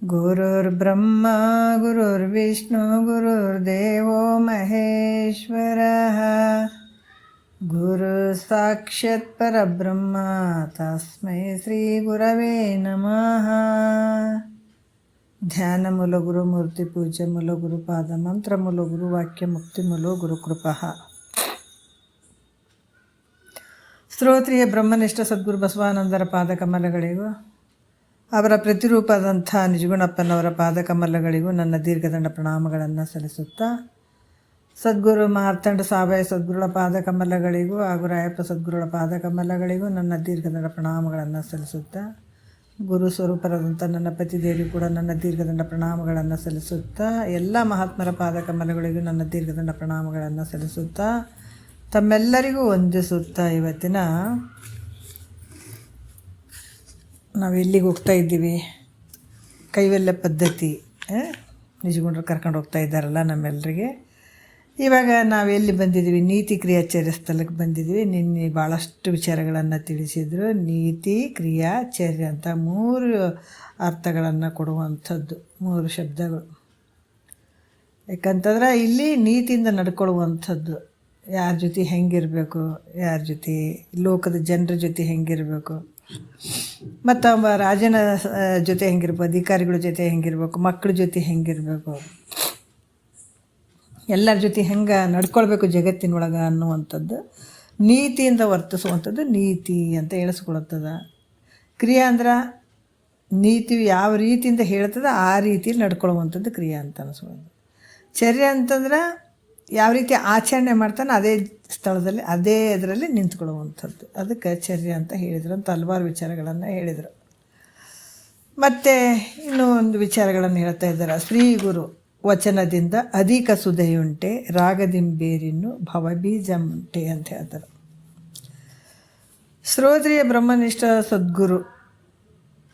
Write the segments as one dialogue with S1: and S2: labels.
S1: ಗುರುರ್ಬ್ರಹ್ಮ ಗುರುರ್ವಿಷ್ಣು ಗುರುರ್ದೇವೋ ಮಹೇಶ್ವರಃ ಗುರು ಸಾಕ್ಷಾತ್ ಪರಬ್ರಹ್ಮ ತಸ್ಮೈ ಶ್ರೀ ಗುರವೇ ನಮಃ. ಧ್ಯಾನ ಮೂಲ ಗುರು ಮೂರ್ತಿ ಪೂಜೆ ಮೂಲ ಗುರುಪಾದ ಮಂತ್ರ ಮೂಲ ಗುರು ವಾಕ್ಯ ಮುಕ್ತಿ ಮೂಲ ಗುರು ಕೃಪಃ. ಸ್ತೋತ್ರಿಯ ಬ್ರಹ್ಮನಿಷ್ಠ ಸದ್ಗುರು ಬಸವಾನಂದರ ಪಾದಕಮಲಗಳಿಗೂ ಅವರ ಪ್ರತಿರೂಪದಂಥ ನಿಜಗುಣಪ್ಪನವರ ಪಾದಕಮಲಗಳಿಗೂ ನನ್ನ ದೀರ್ಘದಂಡ ಪ್ರಣಾಮಗಳನ್ನು ಸಲ್ಲಿಸುತ್ತಾ, ಸದ್ಗುರು ಮಾರ್ತಾಂಡ ಸಾಬಾಯಿ ಸದ್ಗುರುಗಳ ಪಾದಕಮಲಗಳಿಗೂ ಹಾಗೂ ರಾಯಪ್ಪ ಸದ್ಗುರುಗಳ ಪಾದಕಮಲಗಳಿಗೂ ನನ್ನ ದೀರ್ಘದಂಡ ಪ್ರಣಾಮಗಳನ್ನು ಸಲ್ಲಿಸುತ್ತಾ, ಗುರು ಸ್ವರೂಪರಾದಂಥ ನನ್ನ ಪತಿದೇವಿಗೂ ಕೂಡ ನನ್ನ ದೀರ್ಘದಂಡ ಪ್ರಣಾಮಗಳನ್ನು ಸಲ್ಲಿಸುತ್ತಾ, ಎಲ್ಲ ಮಹಾತ್ಮರ ಪಾದಕಮಲಗಳಿಗೂ ನನ್ನ ದೀರ್ಘದಂಡ ಪ್ರಣಾಮಗಳನ್ನು ಸಲ್ಲಿಸುತ್ತಾ, ತಮ್ಮೆಲ್ಲರಿಗೂ ವಂದಿಸುತ್ತಾ, ಇವತ್ತಿನ ನಾವು ಎಲ್ಲಿಗೆ ಹೋಗ್ತಾ ಇದ್ದೀವಿ, ಕೈವಲ್ಯ ಪದ್ಧತಿ ನಿಜಗುಂಡ್ರು ಕರ್ಕೊಂಡು ಹೋಗ್ತಾ ಇದ್ದಾರಲ್ಲ ನಮ್ಮೆಲ್ಲರಿಗೆ. ಇವಾಗ ನಾವು ಎಲ್ಲಿ ಬಂದಿದ್ದೀವಿ, ನೀತಿ ಕ್ರಿಯಾಚರ್ಯ ಸ್ಥಳಕ್ಕೆ ಬಂದಿದ್ದೀವಿ. ನಿನ್ನೆ ಭಾಳಷ್ಟು ವಿಚಾರಗಳನ್ನು ತಿಳಿಸಿದರು. ನೀತಿ ಕ್ರಿಯಾಚರ್ಯ ಅಂತ 3 ಅರ್ಥಗಳನ್ನು ಕೊಡುವಂಥದ್ದು, 3 ಶಬ್ದಗಳು. ಯಾಕಂತಂದ್ರೆ ಇಲ್ಲಿ ನೀತಿಯಿಂದ ನಡ್ಕೊಳ್ಳುವಂಥದ್ದು, ಯಾರ ಜೊತೆ ಹೆಂಗಿರಬೇಕು, ಯಾರ ಜೊತೆ ಲೋಕದ ಜನರ ಜೊತೆ ಹೆಂಗಿರಬೇಕು, ಮತ್ತು ರಾಜನ ಜೊತೆ ಹೆಂಗಿರ್ಬೇಕು, ಅಧಿಕಾರಿಗಳ ಜೊತೆ ಹೆಂಗಿರ್ಬೇಕು, ಮಕ್ಕಳ ಜೊತೆ ಹೆಂಗಿರಬೇಕು, ಎಲ್ಲರ ಜೊತೆ ಹೆಂಗೆ ನಡ್ಕೊಳ್ಬೇಕು ಜಗತ್ತಿನೊಳಗೆ ಅನ್ನುವಂಥದ್ದು, ನೀತಿಯಿಂದ ವರ್ತಿಸುವಂಥದ್ದು ನೀತಿ ಅಂತ ಹೇಳಿಸ್ಕೊಳ್ತದೆ. ಕ್ರಿಯಾ ಅಂದ್ರೆ ನೀತಿ ಯಾವ ರೀತಿಯಿಂದ ಹೇಳ್ತದೆ ಆ ರೀತಿಯಲ್ಲಿ ನಡ್ಕೊಳ್ಳುವಂಥದ್ದು ಕ್ರಿಯಾ ಅಂತ ಅನಿಸ್ಬೋದು. ಚರ್ಯ ಅಂತಂದ್ರೆ ಯಾವ ರೀತಿ ಆಚರಣೆ ಮಾಡ್ತಾನೆ ಅದೇ ಸ್ಥಳದಲ್ಲಿ ಅದೇ ಇದರಲ್ಲಿ ನಿಂತ್ಕೊಳ್ಳುವಂಥದ್ದು, ಅದಕ್ಕೆ ಚರ್ಯ ಅಂತ ಹೇಳಿದರು ಅಂತ ಹಲವಾರು ವಿಚಾರಗಳನ್ನು ಹೇಳಿದರು. ಮತ್ತು ಇನ್ನೂ ಒಂದು ವಿಚಾರಗಳನ್ನು ಹೇಳ್ತಾ ಇದ್ದಾರೆ. ಶ್ರೀ ಗುರು ವಚನದಿಂದ ಅಧಿಕ ಸುಧೆಯುಂಟೆ, ರಾಗದಿಂಬೇರಿನ್ನು ಭವಬೀಜಂಟೆ ಅಂತ ಹೇಳ್ತಾರೆ. ಶ್ರೋತ್ರಿಯ ಬ್ರಹ್ಮನಿಷ್ಠ ಸದ್ಗುರು,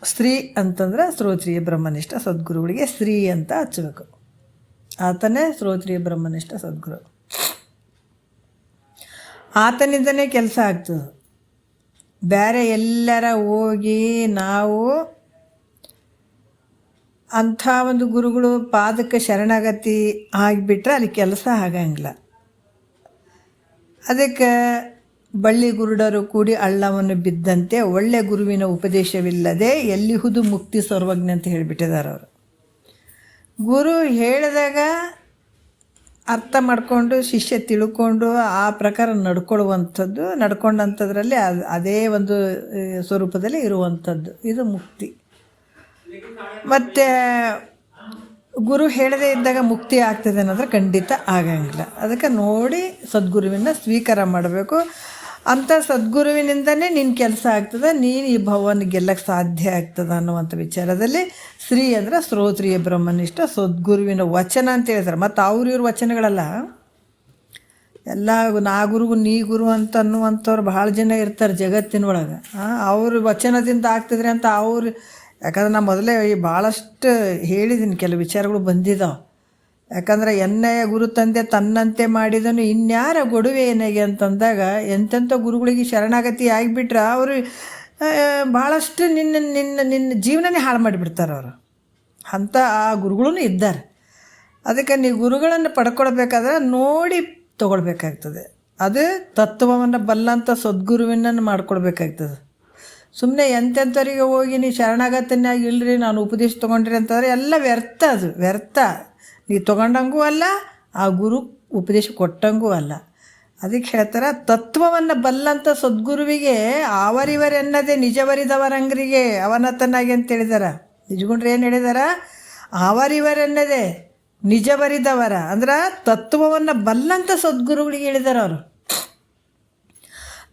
S1: ಸ್ತ್ರೀ ಅಂತಂದ್ರೆ ಶ್ರೋತ್ರಿಯ ಬ್ರಹ್ಮನಿಷ್ಠ ಸದ್ಗುರುಗಳಿಗೆ ಶ್ರೀ ಅಂತ ಹಚ್ಚಬೇಕು. ಆತನೇ ಶ್ರೋತ್ರಿಯ ಬ್ರಹ್ಮನಿಷ್ಠ ಸದ್ಗುರು. ಆತನಿಂದನೇ ಕೆಲಸ ಆಗ್ತದೆ. ಬೇರೆ ಎಲ್ಲರ ಹೋಗಿ ನಾವು ಅಂಥ ಒಂದು ಗುರುಗಳು ಪಾದಕ್ಕೆ ಶರಣಾಗತಿ ಆಗಿಬಿಟ್ರೆ ಅಲ್ಲಿ ಕೆಲಸ ಆಗಂಗಿಲ್ಲ. ಅದಕ್ಕೆ ಬಳ್ಳಿ ಗುರುಡರು ಕೂಡಿ ಹಳ್ಳವನ್ನು ಬಿದ್ದಂತೆ, ಒಳ್ಳೆ ಗುರುವಿನ ಉಪದೇಶವಿಲ್ಲದೆ ಎಲ್ಲಿಹುದು ಮುಕ್ತಿ ಸರ್ವಜ್ಞ ಅಂತ ಹೇಳಿಬಿಟ್ಟಿದ್ದಾರೆ ಅವರು. ಗುರು ಹೇಳಿದಾಗ ಅರ್ಥ ಮಾಡಿಕೊಂಡು ಶಿಷ್ಯ ತಿಳ್ಕೊಂಡು ಆ ಪ್ರಕಾರ ನಡ್ಕೊಳ್ಳುವಂಥದ್ದು, ನಡ್ಕೊಂಡಂಥದ್ರಲ್ಲಿ ಅದೇ ಒಂದು ಸ್ವರೂಪದಲ್ಲಿ ಇರುವಂಥದ್ದು, ಇದು ಮುಕ್ತಿ. ಮತ್ತು ಗುರು ಹೇಳದೇ ಇದ್ದಾಗ ಮುಕ್ತಿ ಆಗ್ತದೆ ಅನ್ನೋದ್ರೆ ಖಂಡಿತ ಆಗಂಗಿಲ್ಲ. ಅದಕ್ಕೆ ನೋಡಿ ಸದ್ಗುರುವಿನ ಸ್ವೀಕಾರ ಮಾಡಬೇಕು. ಅಂಥ ಸದ್ಗುರುವಿನಿಂದನೇ ನಿನ್ನ ಕೆಲಸ ಆಗ್ತದೆ, ನೀನು ಈ ಭವನ ಗೆಲ್ಲಕ್ಕೆ ಸಾಧ್ಯ ಆಗ್ತದೆ ಅನ್ನುವಂಥ ವಿಚಾರದಲ್ಲಿ ಶ್ರೀ ಅಂದರೆ ಶ್ರೋತ್ರಿಯ ಬ್ರಹ್ಮನಿಷ್ಠ ಸದ್ಗುರುವಿನ ವಚನ ಅಂತ ಹೇಳ್ತಾರೆ. ಮತ್ತು ಇವ್ರ ವಚನಗಳಲ್ಲ, ಎಲ್ಲ ನಾ ಗುರುಗು ನೀ ಗುರು ಅಂತ ಅನ್ನುವಂಥವ್ರು ಭಾಳ ಜನ ಇರ್ತಾರೆ ಜಗತ್ತಿನೊಳಗೆ. ಅವ್ರ ವಚನದಿಂದ ಆಗ್ತಿದ್ರೆ ಅಂತ ಅವ್ರು, ಯಾಕಂದ್ರೆ ನಾನು ಮೊದಲೇ ಭಾಳಷ್ಟು ಹೇಳಿದ್ದೀನಿ, ಕೆಲವು ವಿಚಾರಗಳು ಬಂದಿದ್ದಾವೆ. ಯಾಕಂದ್ರೆ ಎನ್ನಯ ಗುರು ತಂದೆ ತನ್ನಂತೆ ಮಾಡಿದನು ಇನ್ಯಾರ ಗೊಡುವೆ ಏನಾಗೆ ಅಂತಂದಾಗ ಎಂತೆಂಥ ಗುರುಗಳಿಗೆ ಶರಣಾಗತಿ ಆಗಿಬಿಟ್ರೆ ಅವರು ಭಾಳಷ್ಟು ನಿನ್ನ ಜೀವನನೇ ಹಾಳು ಮಾಡಿಬಿಡ್ತಾರೆ ಅವರು. ಅಂಥ ಆ ಗುರುಗಳೂ ಇದ್ದಾರೆ. ಅದಕ್ಕೆ ನೀವು ಗುರುಗಳನ್ನು ಪಡ್ಕೊಳ್ಬೇಕಾದ್ರೆ ನೋಡಿ ತೊಗೊಳ್ಬೇಕಾಗ್ತದೆ. ಅದು ತತ್ವವನ್ನು ಬಲ್ಲಂಥ ಸದ್ಗುರುವಿನನ್ನು ಮಾಡ್ಕೊಳ್ಬೇಕಾಗ್ತದೆ. ಸುಮ್ಮನೆ ಎಂತೆಂಥವ್ರಿಗೆ ಹೋಗಿ ನೀವು ಶರಣಾಗತನಾಗಿ ಇಲ್ಲರಿ ನಾನು ಉಪದೇಶ ತೊಗೊಂಡ್ರಿ ಅಂತಂದರೆ ಎಲ್ಲ ವ್ಯರ್ಥ, ಅದು ವ್ಯರ್ಥ. ನೀವು ತೊಗೊಂಡಂಗೂ ಅಲ್ಲ, ಆ ಗುರು ಉಪದೇಶ ಕೊಟ್ಟಂಗೂ ಅಲ್ಲ. ಅದಕ್ಕೆ ಹೇಳ್ತಾರೆ, ತತ್ವವನ್ನು ಬಲ್ಲಂಥ ಸದ್ಗುರುವಿಗೆ ಆವರಿವರೆನ್ನದೆ ನಿಜವರಿದವರಂಗರಿಗೆ ಅವನತನಾಗಿ ಅಂತ ಹೇಳಿದಾರ. ನಿಜಗುಂಡ್ರೆ ಏನು ಹೇಳಿದಾರ? ಆವರಿವರೆನ್ನದೆ ನಿಜವರಿದವರ ಅಂದ್ರೆ ತತ್ವವನ್ನು ಬಲ್ಲಂಥ ಸದ್ಗುರುಗಳಿಗೆ ಹೇಳಿದಾರ ಅವರು.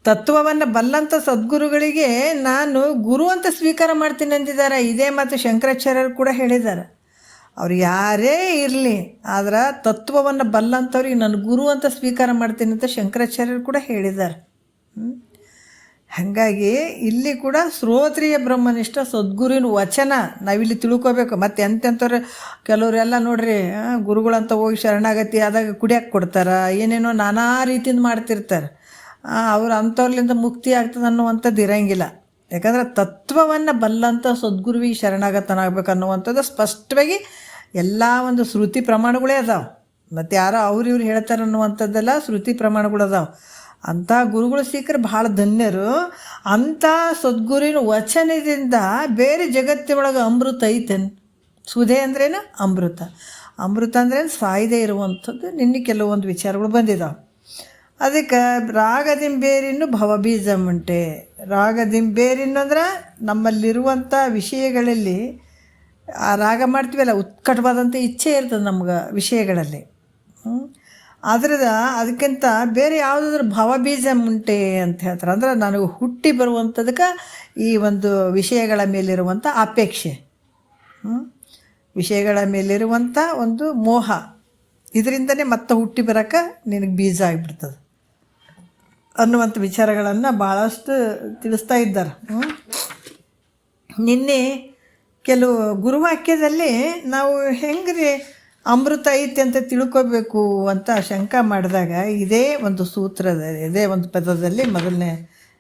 S1: ತತ್ವವನ್ನು ಬಲ್ಲಂಥ ಸದ್ಗುರುಗಳಿಗೆ ನಾನು ಗುರು ಅಂತ ಸ್ವೀಕಾರ ಮಾಡ್ತೀನಿ ಅಂದಿದ್ದಾರೆ. ಇದೇ ಮತ್ತು ಶಂಕರಾಚಾರ್ಯರು ಕೂಡ ಹೇಳಿದ್ದಾರೆ. ಅವ್ರು ಯಾರೇ ಇರಲಿ, ಆದ್ರೆ ತತ್ವವನ್ನು ಬಲ್ಲಂಥವ್ರಿಗೆ ನಾನು ಗುರು ಅಂತ ಸ್ವೀಕಾರ ಮಾಡ್ತೀನಿ ಅಂತ ಶಂಕರಾಚಾರ್ಯರು ಕೂಡ ಹೇಳಿದ್ದಾರೆ. ಹಾಗಾಗಿ ಇಲ್ಲಿ ಕೂಡ ಶ್ರೋತ್ರಿಯ ಬ್ರಹ್ಮನಿಷ್ಠ ಸದ್ಗುರುವಿನ ವಚನ ನಾವಿಲ್ಲಿ ತಿಳ್ಕೊಬೇಕು. ಮತ್ತು ಎಂತೆಂಥವ್ರು ಕೆಲವರೆಲ್ಲ ನೋಡ್ರಿ ಗುರುಗಳಂತ ಹೋಗಿ ಶರಣಾಗತಿ ಆದಾಗ ಕುಡಿಯೋಕೆ ಕೊಡ್ತಾರೆ, ಏನೇನೋ ನಾನಾ ರೀತಿಯಿಂದ ಮಾಡ್ತಿರ್ತಾರೆ. ಅವ್ರು ಅಂಥವ್ರಲಿಂದ ಮುಕ್ತಿ ಆಗ್ತದೆ ಅನ್ನುವಂಥದ್ದು ಇರೋಂಗಿಲ್ಲ. ಯಾಕಂದ್ರೆ ತತ್ವವನ್ನು ಬಲ್ಲಂಥ ಸದ್ಗುರುವಿಗೆ ಶರಣಾಗತನಾಗಬೇಕು ಅನ್ನುವಂಥದ್ದು ಸ್ಪಷ್ಟವಾಗಿ ಎಲ್ಲ ಒಂದು ಶ್ರುತಿ ಪ್ರಮಾಣಗಳೇ ಅದಾವೆ. ಮತ್ತು ಯಾರೋ ಇವ್ರು ಹೇಳ್ತಾರೆ ಅನ್ನುವಂಥದ್ದೆಲ್ಲ ಶ್ರುತಿ ಪ್ರಮಾಣಗಳು ಅದಾವೆ. ಅಂಥ ಗುರುಗಳು ಸಿಕ್ಕರೆ ಭಾಳ ಧನ್ಯರು. ಅಂಥ ಸದ್ಗುರುವಿನ ವಚನದಿಂದ ಬೇರೆ ಜಗತ್ತಿನೊಳಗೆ ಅಮೃತ ಐತೇನು? ಸುಧೆ ಅಂದ್ರೇನು? ಅಮೃತ. ಅಮೃತ ಅಂದ್ರೇನು? ಸಾಯದೇ ಇರುವಂಥದ್ದು. ನಿನ್ನೆ ಕೆಲವೊಂದು ವಿಚಾರಗಳು ಬಂದಿದ್ದಾವೆ. ಅದಕ್ಕೆ ರಾಗದಿಂಬೇರಿನ್ನು ಭವಬೀಜ ಮುಂಟೆ. ರಾಗದಿಂಬೇರಿನ್ನು ಅಂದ್ರೆ ನಮ್ಮಲ್ಲಿರುವಂಥ ವಿಷಯಗಳಲ್ಲಿ ಆ ರಾಗ ಮಾಡ್ತೀವಲ್ಲ, ಉತ್ಕಟವಾದಂಥ ಇಚ್ಛೆ ಇರ್ತದೆ ನಮ್ಗೆ ವಿಷಯಗಳಲ್ಲಿ. ಅದಕ್ಕಿಂತ ಬೇರೆ ಯಾವುದಾದ್ರೂ ಭವಬೀಜ ಮುಂಟೆ ಅಂತ ಹೇಳ್ತಾರೆ. ಅಂದ್ರೆ ನನಗೆ ಹುಟ್ಟಿ ಬರುವಂಥದಕ್ಕೆ ಈ ಒಂದು ವಿಷಯಗಳ ಮೇಲಿರುವಂಥ ಅಪೇಕ್ಷೆ, ವಿಷಯಗಳ ಮೇಲಿರುವಂಥ ಒಂದು ಮೋಹ, ಇದರಿಂದನೇ ಮತ್ತೆ ಹುಟ್ಟಿ ಬರೋಕ್ಕೆ ನಿನಗೆ ಬೀಜ ಆಗಿಬಿಡ್ತದೆ ಅನ್ನುವಂಥ ವಿಚಾರಗಳನ್ನು ಭಾಳಷ್ಟು ತಿಳಿಸ್ತಾ ಇದ್ದಾರೆ. ನಿನ್ನೆ ಕೆಲವು ಗುರುವಾಕ್ಯದಲ್ಲಿ ನಾವು ಹೆಂಗ್ರಿ ಅಮೃತ ಐತಿ ಅಂತ ತಿಳ್ಕೊಬೇಕು ಅಂತ ಶಂಕ ಮಾಡಿದಾಗ ಇದೇ ಒಂದು ಸೂತ್ರದ, ಇದೇ ಒಂದು ಪದದಲ್ಲಿ ಮೊದಲನೇ,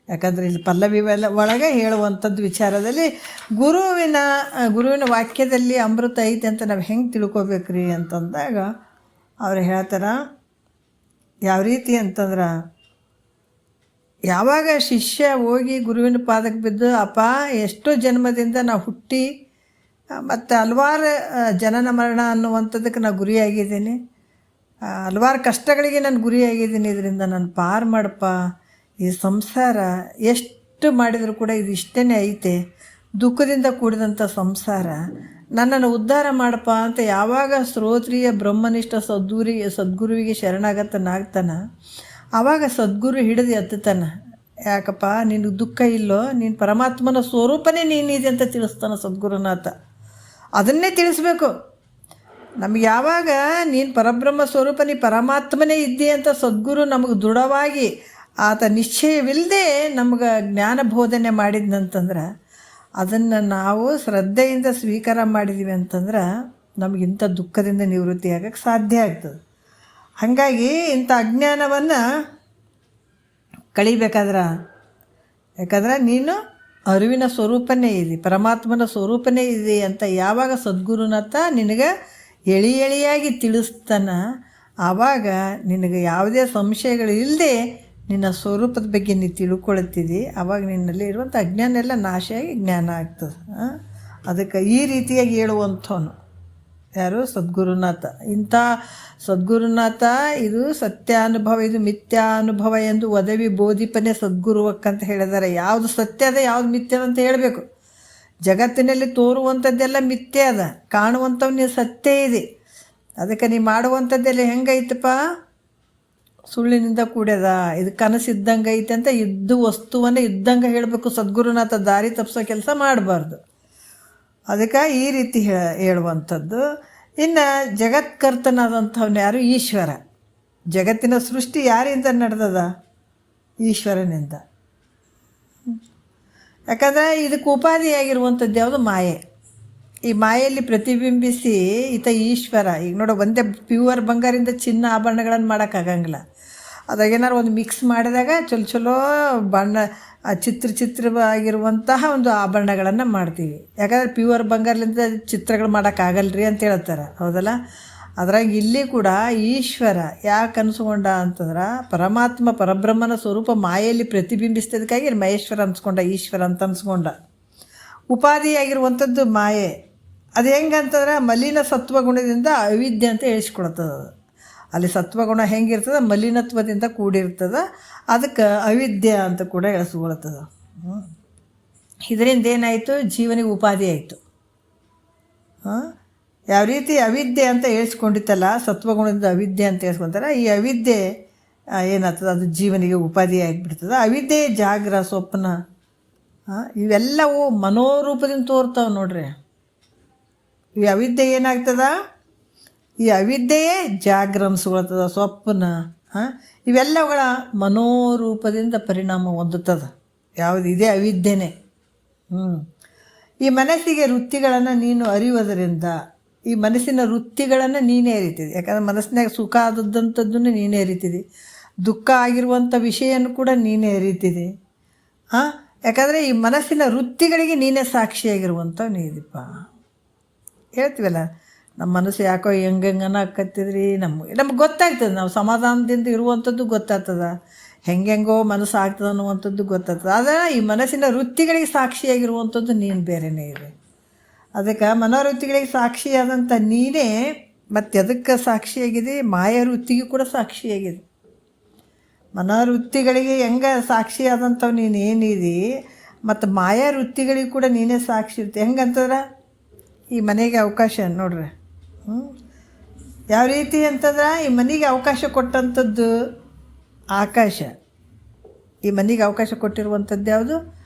S1: ಯಾಕಂದರೆ ಇಲ್ಲಿ ಪಲ್ಲವಿ ಒಳಗೆ ಹೇಳುವಂಥದ್ದು ವಿಚಾರದಲ್ಲಿ ಗುರುವಿನ ವಾಕ್ಯದಲ್ಲಿ ಅಮೃತ ಐತಿ ಅಂತ ನಾವು ಹೆಂಗೆ ತಿಳ್ಕೊಬೇಕ್ರಿ ಅಂತಂದಾಗ ಅವ್ರು ಹೇಳ್ತಾರೆ, ಯಾವ ರೀತಿ ಅಂತಂದ್ರೆ, ಯಾವಾಗ ಶಿಷ್ಯ ಹೋಗಿ ಗುರುವಿನ ಪಾದಕ್ಕೆ ಬಿದ್ದು, ಅಪ್ಪ ಎಷ್ಟೋ ಜನ್ಮದಿಂದ ನಾವು ಹುಟ್ಟಿ ಮತ್ತು ಹಲವಾರು ಜನನ ಮರಣ ಅನ್ನುವಂಥದ್ದಕ್ಕೆ ನಾನು ಗುರಿಯಾಗಿದ್ದೀನಿ, ಹಲವಾರು ಕಷ್ಟಗಳಿಗೆ ನಾನು ಗುರಿಯಾಗಿದ್ದೀನಿ, ಇದರಿಂದ ನಾನು ಪಾರು ಮಾಡಪ್ಪ, ಈ ಸಂಸಾರ ಎಷ್ಟು ಮಾಡಿದರೂ ಕೂಡ ಇದು ಇಷ್ಟೇ ಐತೆ, ದುಃಖದಿಂದ ಕೂಡಿದಂಥ ಸಂಸಾರ, ನನ್ನನ್ನು ಉದ್ಧಾರ ಮಾಡಪ್ಪ ಅಂತ ಯಾವಾಗ ಶ್ರೋತ್ರಿಯ ಬ್ರಹ್ಮನಿಷ್ಠ ಸದ್ಗುರುವಿಗೆ ಶರಣಾಗತನಾಗ್ತಾನೆ, ಆವಾಗ ಸದ್ಗುರು ಹಿಡಿದು ಎತ್ತುತ್ತಾನೆ. ಯಾಕಪ್ಪ ನಿನಗೆ ದುಃಖ ಇಲ್ಲೋ, ನೀನು ಪರಮಾತ್ಮನ ಸ್ವರೂಪನೇ ನೀನಿದೆ ಅಂತ ತಿಳಿಸ್ತಾನೆ ಸದ್ಗುರುನಾಥ. ಅದನ್ನೇ ತಿಳಿಸ್ಬೇಕು ನಮಗೆ. ಯಾವಾಗ ನೀನು ಪರಬ್ರಹ್ಮ ಸ್ವರೂಪ, ನೀ ಪರಮಾತ್ಮನೇ ಇದ್ದೆ ಅಂತ ಸದ್ಗುರು ನಮಗೆ ದೃಢವಾಗಿ ಆತ ನಿಶ್ಚಯವಿಲ್ಲದೆ ನಮಗೆ ಜ್ಞಾನ ಬೋಧನೆ ಮಾಡಿದ್ನಂತಂದ್ರೆ, ಅದನ್ನು ನಾವು ಶ್ರದ್ಧೆಯಿಂದ ಸ್ವೀಕಾರ ಮಾಡಿದ್ದೀವಿ ಅಂತಂದ್ರೆ ನಮಗಿಂಥ ದುಃಖದಿಂದ ನಿವೃತ್ತಿ ಆಗೋಕ್ಕೆ ಸಾಧ್ಯ ಆಗ್ತದೆ. ಹಾಗಾಗಿ ಇಂಥ ಅಜ್ಞಾನವನ್ನು ಕಳಿಬೇಕಾದ್ರೆ, ಯಾಕಂದ್ರೆ ನೀನು ಅರಿವಿನ ಸ್ವರೂಪನೇ ಇದೆ, ಪರಮಾತ್ಮನ ಸ್ವರೂಪನೇ ಇದೆ ಅಂತ ಯಾವಾಗ ಸದ್ಗುರುನಾಥ ನಿನಗೆ ಎಳಿಯಾಗಿ ತಿಳಿಸ್ತಾನೆ, ಆವಾಗ ನಿನಗೆ ಯಾವುದೇ ಸಂಶಯಗಳು ಇಲ್ಲದೆ ನಿನ್ನ ಸ್ವರೂಪದ ಬಗ್ಗೆ ನೀನು ತಿಳ್ಕೊಳ್ತಿದ್ದಿ. ಆವಾಗ ನಿನ್ನಲ್ಲಿ ಇರುವಂಥ ಅಜ್ಞಾನ ಎಲ್ಲ ನಾಶ ಆಗಿ ಜ್ಞಾನ ಆಗ್ತದೆ. ಅದಕ್ಕೆ ಈ ರೀತಿಯಾಗಿ ಹೇಳುವಂಥವನು ಯಾರು? ಸದ್ಗುರುನಾಥ. ಇಂಥ ಸದ್ಗುರುನಾಥ ಇದು ಸತ್ಯಾನುಭವ, ಇದು ಮಿಥ್ಯಾನುಭವ ಎಂದು ಒದವಿ ಬೋಧಿಪನೇ ಸದ್ಗುರುವಕ್ಕಂತ ಹೇಳಿದ್ದಾರೆ. ಯಾವುದು ಸತ್ಯ ಅದ, ಯಾವುದು ಮಿಥ್ಯ ಅಂತ ಹೇಳಬೇಕು. ಜಗತ್ತಿನಲ್ಲಿ ತೋರುವಂಥದ್ದೆಲ್ಲ ಮಿಥ್ಯ ಅದ, ಕಾಣುವಂಥವು ನೀವು ಸತ್ಯ ಇದೆ. ಅದಕ್ಕೆ ನೀವು ಮಾಡುವಂಥದ್ದೆಲ್ಲ ಹೆಂಗೈತಪ್ಪ? ಸುಳ್ಳಿನಿಂದ ಕೂಡ್ಯದ, ಇದು ಕನಸಿದ್ದಂಗೆ ಐತೆ ಅಂತ ಇದ್ದು ವಸ್ತುವನ್ನೇ ಇದ್ದಂಗೆ ಹೇಳಬೇಕು. ಸದ್ಗುರುನಾಥ ದಾರಿ ತಪ್ಪಿಸೋ ಕೆಲಸ ಮಾಡಬಾರ್ದು. ಅದಕ್ಕೆ ಈ ರೀತಿ ಹೇಳುವಂಥದ್ದು. ಇನ್ನು ಜಗತ್ಕರ್ತನಾದಂಥವ್ನು ಯಾರು? ಈಶ್ವರ. ಜಗತ್ತಿನ ಸೃಷ್ಟಿ ಯಾರಿಂದ ನಡೆದದ? ಈಶ್ವರನಿಂದ. ಯಾಕಂದರೆ ಇದಕ್ಕೆ ಉಪಾಧಿಯಾಗಿರುವಂಥದ್ದು ಯಾವುದು? ಮಾಯೆ. ಈ ಮಾಯೆಯಲ್ಲಿ ಪ್ರತಿಬಿಂಬಿಸಿ ಈತ ಈಶ್ವರ. ಈಗ ನೋಡೋ, ಒಂದೇ ಪ್ಯೂರ್ ಬಂಗಾರಿಂದ ಚಿನ್ನ ಆಭರಣಗಳನ್ನು ಮಾಡೋಕ್ಕಾಗಂಗಿಲ್ಲ. ಅದಾಗೇನಾರು ಒಂದು ಮಿಕ್ಸ್ ಮಾಡಿದಾಗ ಚಲೋ ಬಣ್ಣ ಚಿತ್ರವಾಗಿರುವಂತಹ ಒಂದು ಆಭರಣಗಳನ್ನು ಮಾಡ್ತೀವಿ. ಯಾಕಂದರೆ ಪ್ಯೂರ್ ಬಂಗಾರದಿಂದ ಚಿತ್ರಗಳು ಮಾಡೋಕ್ಕಾಗಲ್ರಿ ಅಂತ ಹೇಳ್ತಾರೆ, ಹೌದಲ್ಲ? ಅದ್ರಾಗ ಇಲ್ಲಿ ಕೂಡ ಈಶ್ವರ ಯಾಕೆ ಅನಿಸ್ಕೊಂಡ ಅಂತಂದ್ರೆ, ಪರಮಾತ್ಮ ಪರಬ್ರಹ್ಮನ ಸ್ವರೂಪ ಮಾಯೆಯಲ್ಲಿ ಪ್ರತಿಬಿಂಬಿಸ್ತದಕ್ಕಾಗಿ ಮಹೇಶ್ವರ ಅನ್ಸ್ಕೊಂಡ, ಈಶ್ವರ ಅಂತ ಅನ್ಸ್ಕೊಂಡ. ಉಪಾಧಿಯಾಗಿರುವಂಥದ್ದು ಮಾಯೆ. ಅದು ಹೆಂಗಂತಂದ್ರೆ ಮಲಿನ ಸತ್ವಗುಣದಿಂದ ಅವಿದ್ಯೆ ಅಂತ ಹೇಳಿಸ್ಕೊಳ್ತದೆ. ಅಲ್ಲಿ ಸತ್ವಗುಣ ಹೆಂಗಿರ್ತದೆ? ಮಲಿನತ್ವದಿಂದ ಕೂಡಿರ್ತದೆ. ಅದಕ್ಕೆ ಅವಿದ್ಯೆ ಅಂತ ಕೂಡ ಎಳಿಸ್ಕೊಳ್ತದೆ. ಇದರಿಂದ ಏನಾಯಿತು? ಜೀವನಿಗೆ ಉಪಾಧಿ ಆಯಿತು. ಯಾವ ರೀತಿ ಅವಿದ್ಯೆ ಅಂತ ಹೇಳಿಸ್ಕೊಂಡಿತ್ತಲ್ಲ, ಸತ್ವಗುಣದಿಂದ ಅವಿದ್ಯೆ ಅಂತ ಹೇಳ್ಸ್ಕೊತಾರೆ, ಈ ಅವಿದ್ಯೆ ಏನಾಗ್ತದೆ? ಅದು ಜೀವನಿಗೆ ಉಪಾಧಿ ಆಗಿಬಿಡ್ತದೆ. ಅವಿದ್ಯೆ ಜಾಗ್ರ, ಸ್ವಪ್ನ ಇವೆಲ್ಲವೂ ಮನೋರೂಪದಿಂದ ತೋರ್ತಾವೆ ನೋಡ್ರಿ. ಈ ಅವಿದ್ಯೆ ಏನಾಗ್ತದ? ಈ ಅವಿದ್ಯೆಯೇ ಜಾಗ್ರ ಅನ್ಸ್ಕೊಳ್ತದ, ಸ್ವಪ್ನ ಇವೆಲ್ಲವುಗಳ ಮನೋರೂಪದಿಂದ ಪರಿಣಾಮ ಹೊಂದುತ್ತದೆ. ಯಾವುದು ಇದೇ ಅವಿದ್ಯೆನೇ. ಈ ಮನಸ್ಸಿಗೆ ವೃತ್ತಿಗಳನ್ನು ನೀನು ಅರಿಯುವುದರಿಂದ ಈ ಮನಸ್ಸಿನ ವೃತ್ತಿಗಳನ್ನು ನೀನೇ ಅರಿತಿದ್ದಿ. ಯಾಕಂದರೆ ಮನಸ್ಸಿನಾಗ ಸುಖ ಆದದ್ದಂಥದ್ದನ್ನು ನೀನೇ ಅರಿತಿದ್ದಿ, ದುಃಖ ಆಗಿರುವಂಥ ವಿಷಯನೂ ಕೂಡ ನೀನೇ ಅರಿತಿದ್ದಿ. ಯಾಕಂದರೆ ಈ ಮನಸ್ಸಿನ ವೃತ್ತಿಗಳಿಗೆ ನೀನೇ ಸಾಕ್ಷಿಯಾಗಿರುವಂಥ ನೀದಿಪ್ಪ. ಹೇಳ್ತೀವಲ್ಲ, ನಮ್ಮ ಮನಸ್ಸು ಯಾಕೋ ಹೆಂಗನ ಆಕತ್ತಿದ್ರಿ, ನಮ್ಗೆ ಗೊತ್ತಾಗ್ತದೆ. ನಾವು ಸಮಾಧಾನದಿಂದ ಇರುವಂಥದ್ದು ಗೊತ್ತಾಗ್ತದೆ, ಹೆಂಗೆಂಗೋ ಮನಸ್ಸು ಆಗ್ತದೆ ಅನ್ನುವಂಥದ್ದು ಗೊತ್ತಾಗ್ತದೆ. ಆದರೆ ಈ ಮನಸ್ಸಿನ ವೃತ್ತಿಗಳಿಗೆ ಸಾಕ್ಷಿಯಾಗಿರುವಂಥದ್ದು ನೀನು ಬೇರೆಯೇ ಇದೆ. ಅದಕ್ಕೆ ಮನೋವೃತ್ತಿಗಳಿಗೆ ಸಾಕ್ಷಿಯಾದಂಥ ನೀನೇ ಮತ್ತು ಅದಕ್ಕೆ ಸಾಕ್ಷಿಯಾಗಿದೆ, ಮಾಯಾ ವೃತ್ತಿಗೂ ಕೂಡ ಸಾಕ್ಷಿಯಾಗಿದೆ. ಮನೋವೃತ್ತಿಗಳಿಗೆ ಹೆಂಗೆ ಸಾಕ್ಷಿಯಾದಂಥವು ನೀನು ಏನಿದೆ, ಮತ್ತು ಮಾಯಾ ವೃತ್ತಿಗಳಿಗೆ ಕೂಡ ನೀನೇ ಸಾಕ್ಷಿ ಇರ್ತೀವಿ. ಹೆಂಗಂತಂದ್ರೆ ಈ ಮನೆಗೆ ಅವಕಾಶ ನೋಡ್ರಿ, ಯಾವ ರೀತಿ ಅಂತಂದ್ರೆ ಈ ಮನೆಗೆ ಅವಕಾಶ ಕೊಟ್ಟಂಥದ್ದು ಆಕಾಶ. ಈ ಮನೆಗೆ ಅವಕಾಶ ಕೊಟ್ಟಿರುವಂಥದ್ದು ಯಾವುದು?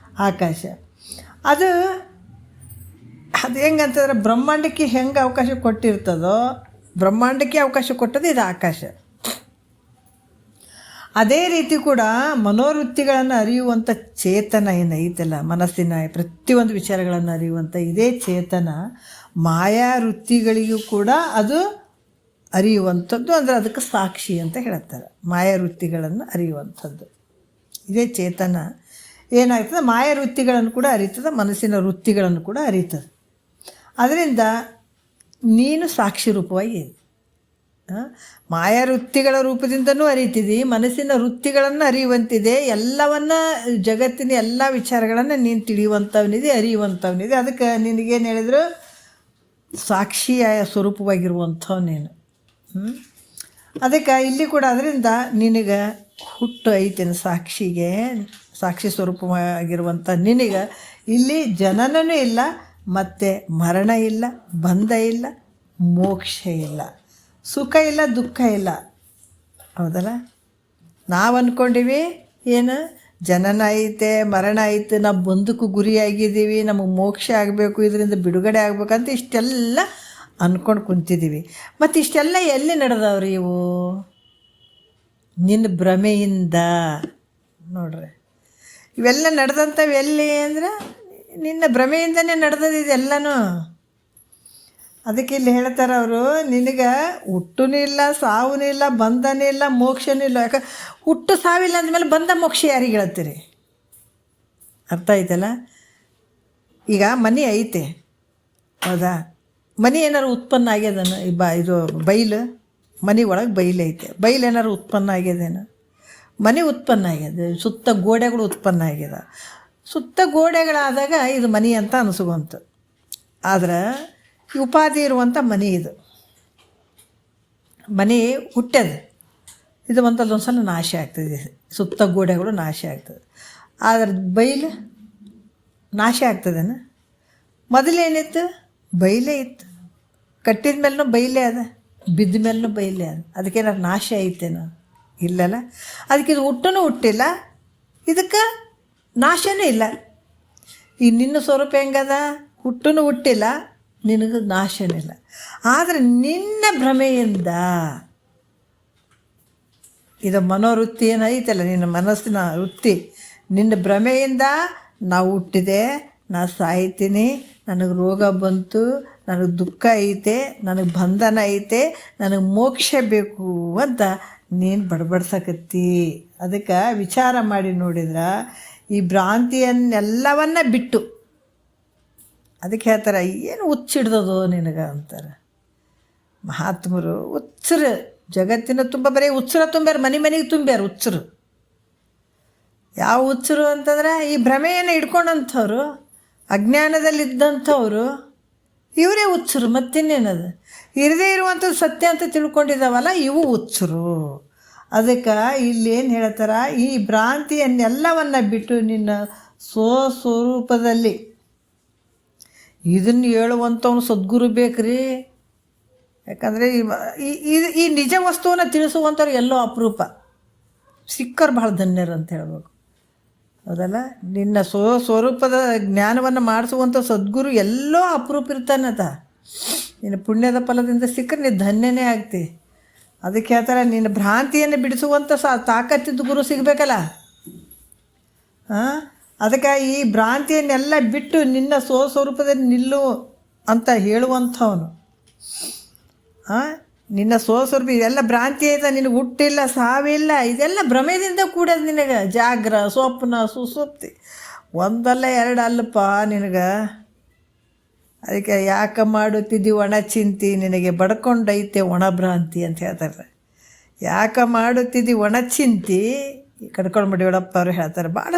S1: ಆಕಾಶ. ಅದು ಹೆಂಗಂತಂದ್ರೆ ಬ್ರಹ್ಮಾಂಡಕ್ಕೆ ಹೆಂಗೆ ಅವಕಾಶ ಕೊಟ್ಟಿರ್ತದೋ, ಬ್ರಹ್ಮಾಂಡಕ್ಕೆ ಅವಕಾಶ ಕೊಟ್ಟದ್ದು ಇದು ಆಕಾಶ. ಅದೇ ರೀತಿ ಕೂಡ ಮನೋವೃತ್ತಿಗಳನ್ನು ಅರಿಯುವಂಥ ಚೇತನ ಏನೈತಲ್ಲ, ಮನಸ್ಸಿನ ಪ್ರತಿಯೊಂದು ವಿಚಾರಗಳನ್ನು ಅರಿಯುವಂಥ ಇದೇ ಚೇತನ ಮಾಯಾ ವೃತ್ತಿಗಳಿಗೂ ಕೂಡ ಅದು ಅರಿಯುವಂಥದ್ದು. ಅಂದರೆ ಅದಕ್ಕೆ ಸಾಕ್ಷಿ ಅಂತ ಹೇಳ್ತಾರೆ. ಮಾಯಾ ವೃತ್ತಿಗಳನ್ನು ಅರಿಯುವಂಥದ್ದು ಇದೇ ಚೇತನ ಏನಾಗ್ತದೆ, ಮಾಯಾ ವೃತ್ತಿಗಳನ್ನು ಕೂಡ ಅರಿತದೆ, ಮನಸ್ಸಿನ ವೃತ್ತಿಗಳನ್ನು ಕೂಡ ಅರಿತದೆ. ಅದರಿಂದ ನೀನು ಸಾಕ್ಷಿ ರೂಪವಾಗಿ ಮಾಯಾ ವೃತ್ತಿಗಳ ರೂಪದಿಂದನೂ ಅರಿತಿದ್ದಿ, ಮನಸ್ಸಿನ ವೃತ್ತಿಗಳನ್ನು ಅರಿಯುವಂತಿದೆ. ಎಲ್ಲವನ್ನ ಜಗತ್ತಿನ ಎಲ್ಲ ವಿಚಾರಗಳನ್ನು ನೀನು ತಿಳಿಯುವಂಥವನಿದೆ, ಅರಿಯುವಂಥವನಿದೆ. ಅದಕ್ಕೆ ನಿನಗೇನು ಹೇಳಿದ್ರು, ಸಾಕ್ಷಿಯ ಸ್ವರೂಪವಾಗಿರುವಂಥವು ನೀನು. ಅದಕ್ಕೆ ಇಲ್ಲಿ ಕೂಡ ಅದರಿಂದ ನಿನಗೆ ಹುಟ್ಟು ಐತೇನು, ಸಾಕ್ಷಿಗೆ ಸಾಕ್ಷಿ ಸ್ವರೂಪವಾಗಿರುವಂಥ ನಿನಗೆ ಇಲ್ಲಿ ಜನನವೂ ಇಲ್ಲ, ಮತ್ತು ಮರಣ ಇಲ್ಲ, ಬಂಧ ಇಲ್ಲ, ಮೋಕ್ಷ ಇಲ್ಲ, ಸುಖ ಇಲ್ಲ, ದುಃಖ ಇಲ್ಲ. ಹೌದಲ್ಲ? ನಾವು ಅಂದ್ಕೊಂಡಿವಿ ಏನು, ಜನನ ಐತೆ, ಮರಣ ಐತೆ, ನಾವು ಬಂದಕ್ಕೂ ಗುರಿಯಾಗಿದ್ದೀವಿ, ನಮಗೆ ಮೋಕ್ಷ ಆಗಬೇಕು, ಇದರಿಂದ ಬಿಡುಗಡೆ ಆಗ್ಬೇಕಂತ ಇಷ್ಟೆಲ್ಲ ಅಂದ್ಕೊಂಡು ಕುಂತಿದ್ದೀವಿ. ಮತ್ತು ಇಷ್ಟೆಲ್ಲ ಎಲ್ಲಿ ನಡೆದವ್ರಿ ಇವು? ನಿನ್ನ ಭ್ರಮೆಯಿಂದ. ನೋಡ್ರಿ, ಇವೆಲ್ಲ ನಡೆದಂಥವು ಎಲ್ಲಿ ಅಂದ್ರೆ ನಿನ್ನ ಭ್ರಮೆಯಿಂದನೇ ನಡೆದದ್ದು ಇದೆಲ್ಲನೂ. ಅದಕ್ಕೆ ಇಲ್ಲಿ ಹೇಳ್ತಾರೆ ಅವರು, ನಿನಗೆ ಹುಟ್ಟೂ ಇಲ್ಲ, ಸಾವೂ ಇಲ್ಲ, ಬಂಧನೂ ಇಲ್ಲ, ಮೋಕ್ಷನೂ ಇಲ್ಲ. ಯಾಕೆ ಹುಟ್ಟು ಸಾವಿಲ್ಲ ಅಂದಮೇಲೆ ಬಂಧ ಮೋಕ್ಷ ಯಾರಿಗೆ ಹೇಳ್ತೀರಿ? ಅರ್ಥ ಆಯ್ತಲ್ಲ? ಈಗ ಮನೆ ಐತೆ, ಹೌದಾ? ಮನೆ ಏನಾರು ಉತ್ಪನ್ನ ಆಗ್ಯದನ? ಇದು ಬೈಲು, ಮನೆ ಒಳಗೆ ಬೈಲು ಐತೆ, ಬೈಲು ಏನಾರು ಉತ್ಪನ್ನ ಆಗ್ಯದೇನು? ಮನೆ ಉತ್ಪನ್ನ ಆಗ್ಯದ, ಸುತ್ತ ಗೋಡೆಗಳು ಉತ್ಪನ್ನ ಆಗ್ಯದ. ಸುತ್ತ ಗೋಡೆಗಳಾದಾಗ ಇದು ಮನೆ ಅಂತ ಅನಿಸ್ಕೊಂತು. ಆದ್ರೆ ಉಪಾಧಿ ಇರುವಂಥ ಮನೆ ಇದು. ಮನೆ ಹುಟ್ಟ್ಯದ, ಇದು ಒಂದೊಂದು ಸಲ ನಾಶ ಆಗ್ತದೆ, ಸುತ್ತ ಗೋಡೆಗಳು ನಾಶ ಆಗ್ತದೆ. ಆದರೆ ಬೈಲು ನಾಶ ಆಗ್ತದೇನು? ಮೊದಲೇನಿತ್ತು? ಬೈಲೇ ಇತ್ತು. ಕಟ್ಟಿದ ಮೇಲೂ ಬೈಲೇ ಅದ, ಬಿದ್ದ ಮೇಲೂ ಬೈಲೇ ಅದ. ಅದಕ್ಕೇನಾರು ನಾಶ ಐತೇನೋ? ಇಲ್ಲಲ್ಲ. ಅದಕ್ಕೆ ಇದು ಹುಟ್ಟೂ ಹುಟ್ಟಿಲ್ಲ, ಇದಕ್ಕೆ ನಾಶನೂ ಇಲ್ಲ. ಈ ನಿನ್ನ ಸ್ವರೂಪ ಹೆಂಗದ? ಹುಟ್ಟೂ ಹುಟ್ಟಿಲ್ಲ, ನಿನಗೆ ನಾಶನಿಲ್ಲ. ಆದರೆ ನಿನ್ನ ಭ್ರಮೆಯಿಂದ, ಇದು ಮನೋವೃತ್ತಿ ಏನೈತಲ್ಲ, ನಿನ್ನ ಮನಸ್ಸಿನ ವೃತ್ತಿ, ನಿನ್ನ ಭ್ರಮೆಯಿಂದ ನಾವು ಹುಟ್ಟಿದೆ, ನಾ ಸಾಯ್ತೀನಿ, ನನಗೆ ರೋಗ ಬಂತು, ನನಗೆ ದುಃಖ ಐತೆ, ನನಗೆ ಬಂಧನ ಐತೆ, ನನಗೆ ಮೋಕ್ಷ ಬೇಕು ಅಂತ ನೀನು ಬಡಬಡ್ಸಕತ್ತಿ. ಅದಕ್ಕೆ ವಿಚಾರ ಮಾಡಿ ನೋಡಿದ್ರೆ ಈ ಭ್ರಾಂತಿಯನ್ನೆಲ್ಲವನ್ನ ಬಿಟ್ಟು, ಅದಕ್ಕೆ ಹೇಳ್ತಾರೆ, ಏನು ಹುಚ್ಚಿಡ್ದದು ನಿನಗೆ ಅಂತಾರೆ ಮಹಾತ್ಮರು. ಹುಚ್ಚರು ಜಗತ್ತಿನ ತುಂಬ ಬರೀ ಹುಚ್ಚರ ತುಂಬ್ಯಾರ, ಮನೆಗೆ ತುಂಬ್ಯಾರ ಹುಚ್ಚರು. ಯಾವ ಹುಚ್ಚರು ಅಂತಂದ್ರೆ ಈ ಭ್ರಮೆಯನ್ನು ಹಿಡ್ಕೊಂಡಂಥವ್ರು, ಅಜ್ಞಾನದಲ್ಲಿದ್ದಂಥವ್ರು, ಇವರೇ ಹುಚ್ಚರು. ಮತ್ತಿನ್ನೇನದು? ಇರದೇ ಇರುವಂಥದ್ದು ಸತ್ಯ ಅಂತ ತಿಳ್ಕೊಂಡಿದ್ದಾವಲ್ಲ, ಇವು ಹುಚ್ಚರು. ಅದಕ್ಕೆ ಇಲ್ಲೇನು ಹೇಳ್ತಾರೆ, ಈ ಭ್ರಾಂತಿಯನ್ನೆಲ್ಲವನ್ನ ಬಿಟ್ಟು ನಿನ್ನ ಸ್ವಸ್ವರೂಪದಲ್ಲಿ ಇದನ್ನು ಹೇಳುವಂಥವ್ನು ಸದ್ಗುರು ಬೇಕ್ರಿ. ಯಾಕಂದರೆ ಈ ನಿಜ ವಸ್ತುವನ್ನು ತಿಳಿಸುವಂಥವ್ರು ಎಲ್ಲೋ ಅಪರೂಪ, ಸಿಕ್ಕರು ಭಾಳ ಧನ್ಯರು ಅಂತ ಹೇಳ್ಬೇಕು. ಹೌದಲ್ಲ? ನಿನ್ನ ಸ್ವರೂಪದ ಜ್ಞಾನವನ್ನು ಮಾಡಿಸುವಂಥ ಸದ್ಗುರು ಎಲ್ಲೋ ಅಪರೂಪ ಇರ್ತಾನದ. ನಿನ್ನ ಪುಣ್ಯದ ಫಲದಿಂದ ಸಿಕ್ಕರೆ ನೀನು ಧನ್ಯನೇ ಆಗ್ತಿ. ಅದಕ್ಕೆ ಹೇಳ್ತಾರೆ, ನಿನ್ನ ಭ್ರಾಂತಿಯನ್ನು ಬಿಡಿಸುವಂಥ ತಾಕತ್ತಿದ್ದು ಗುರು ಸಿಗಬೇಕಲ್ಲ. ಅದಕ್ಕೆ ಈ ಭ್ರಾಂತಿಯನ್ನೆಲ್ಲ ಬಿಟ್ಟು ನಿನ್ನ ಸ್ವಸ್ವರೂಪದಲ್ಲಿ ನಿಲ್ಲು ಅಂತ ಹೇಳುವಂಥವನು. ನಿನ್ನ ಸ್ವಸ್ವರೂಪ ಇದೆಲ್ಲ ಭ್ರಾಂತಿ ಐತೆ, ನಿನಗೆ ಹುಟ್ಟಿಲ್ಲ, ಸಾವಿಲ್ಲ, ಇದೆಲ್ಲ ಭ್ರಮೆದಿಂದ ಕೂಡೋದು ನಿನಗೆ. ಜಾಗ್ರ, ಸ್ವಪ್ನ, ಸುಸುಪ್ತಿ ಒಂದಲ್ಲ ಎರಡು ಅಲ್ಲಪ್ಪ ನಿನಗೆ. ಅದಕ್ಕೆ ಯಾಕೆ ಮಾಡುತ್ತಿದ್ದಿ ಒಣ ಚಿಂತಿ, ನಿನಗೆ ಬಡ್ಕೊಂಡೈತೆ ಒಣ ಭ್ರಾಂತಿ ಅಂತ ಹೇಳ್ತಾರೆ. ಯಾಕೆ ಮಾಡುತ್ತಿದ್ದಿ ಒಣ ಚಿಂತಿ, ಕಡ್ಕೊಂಡು ಯಡಿಯೂರಪ್ಪ ಅವರು ಹೇಳ್ತಾರೆ. ಭಾಳ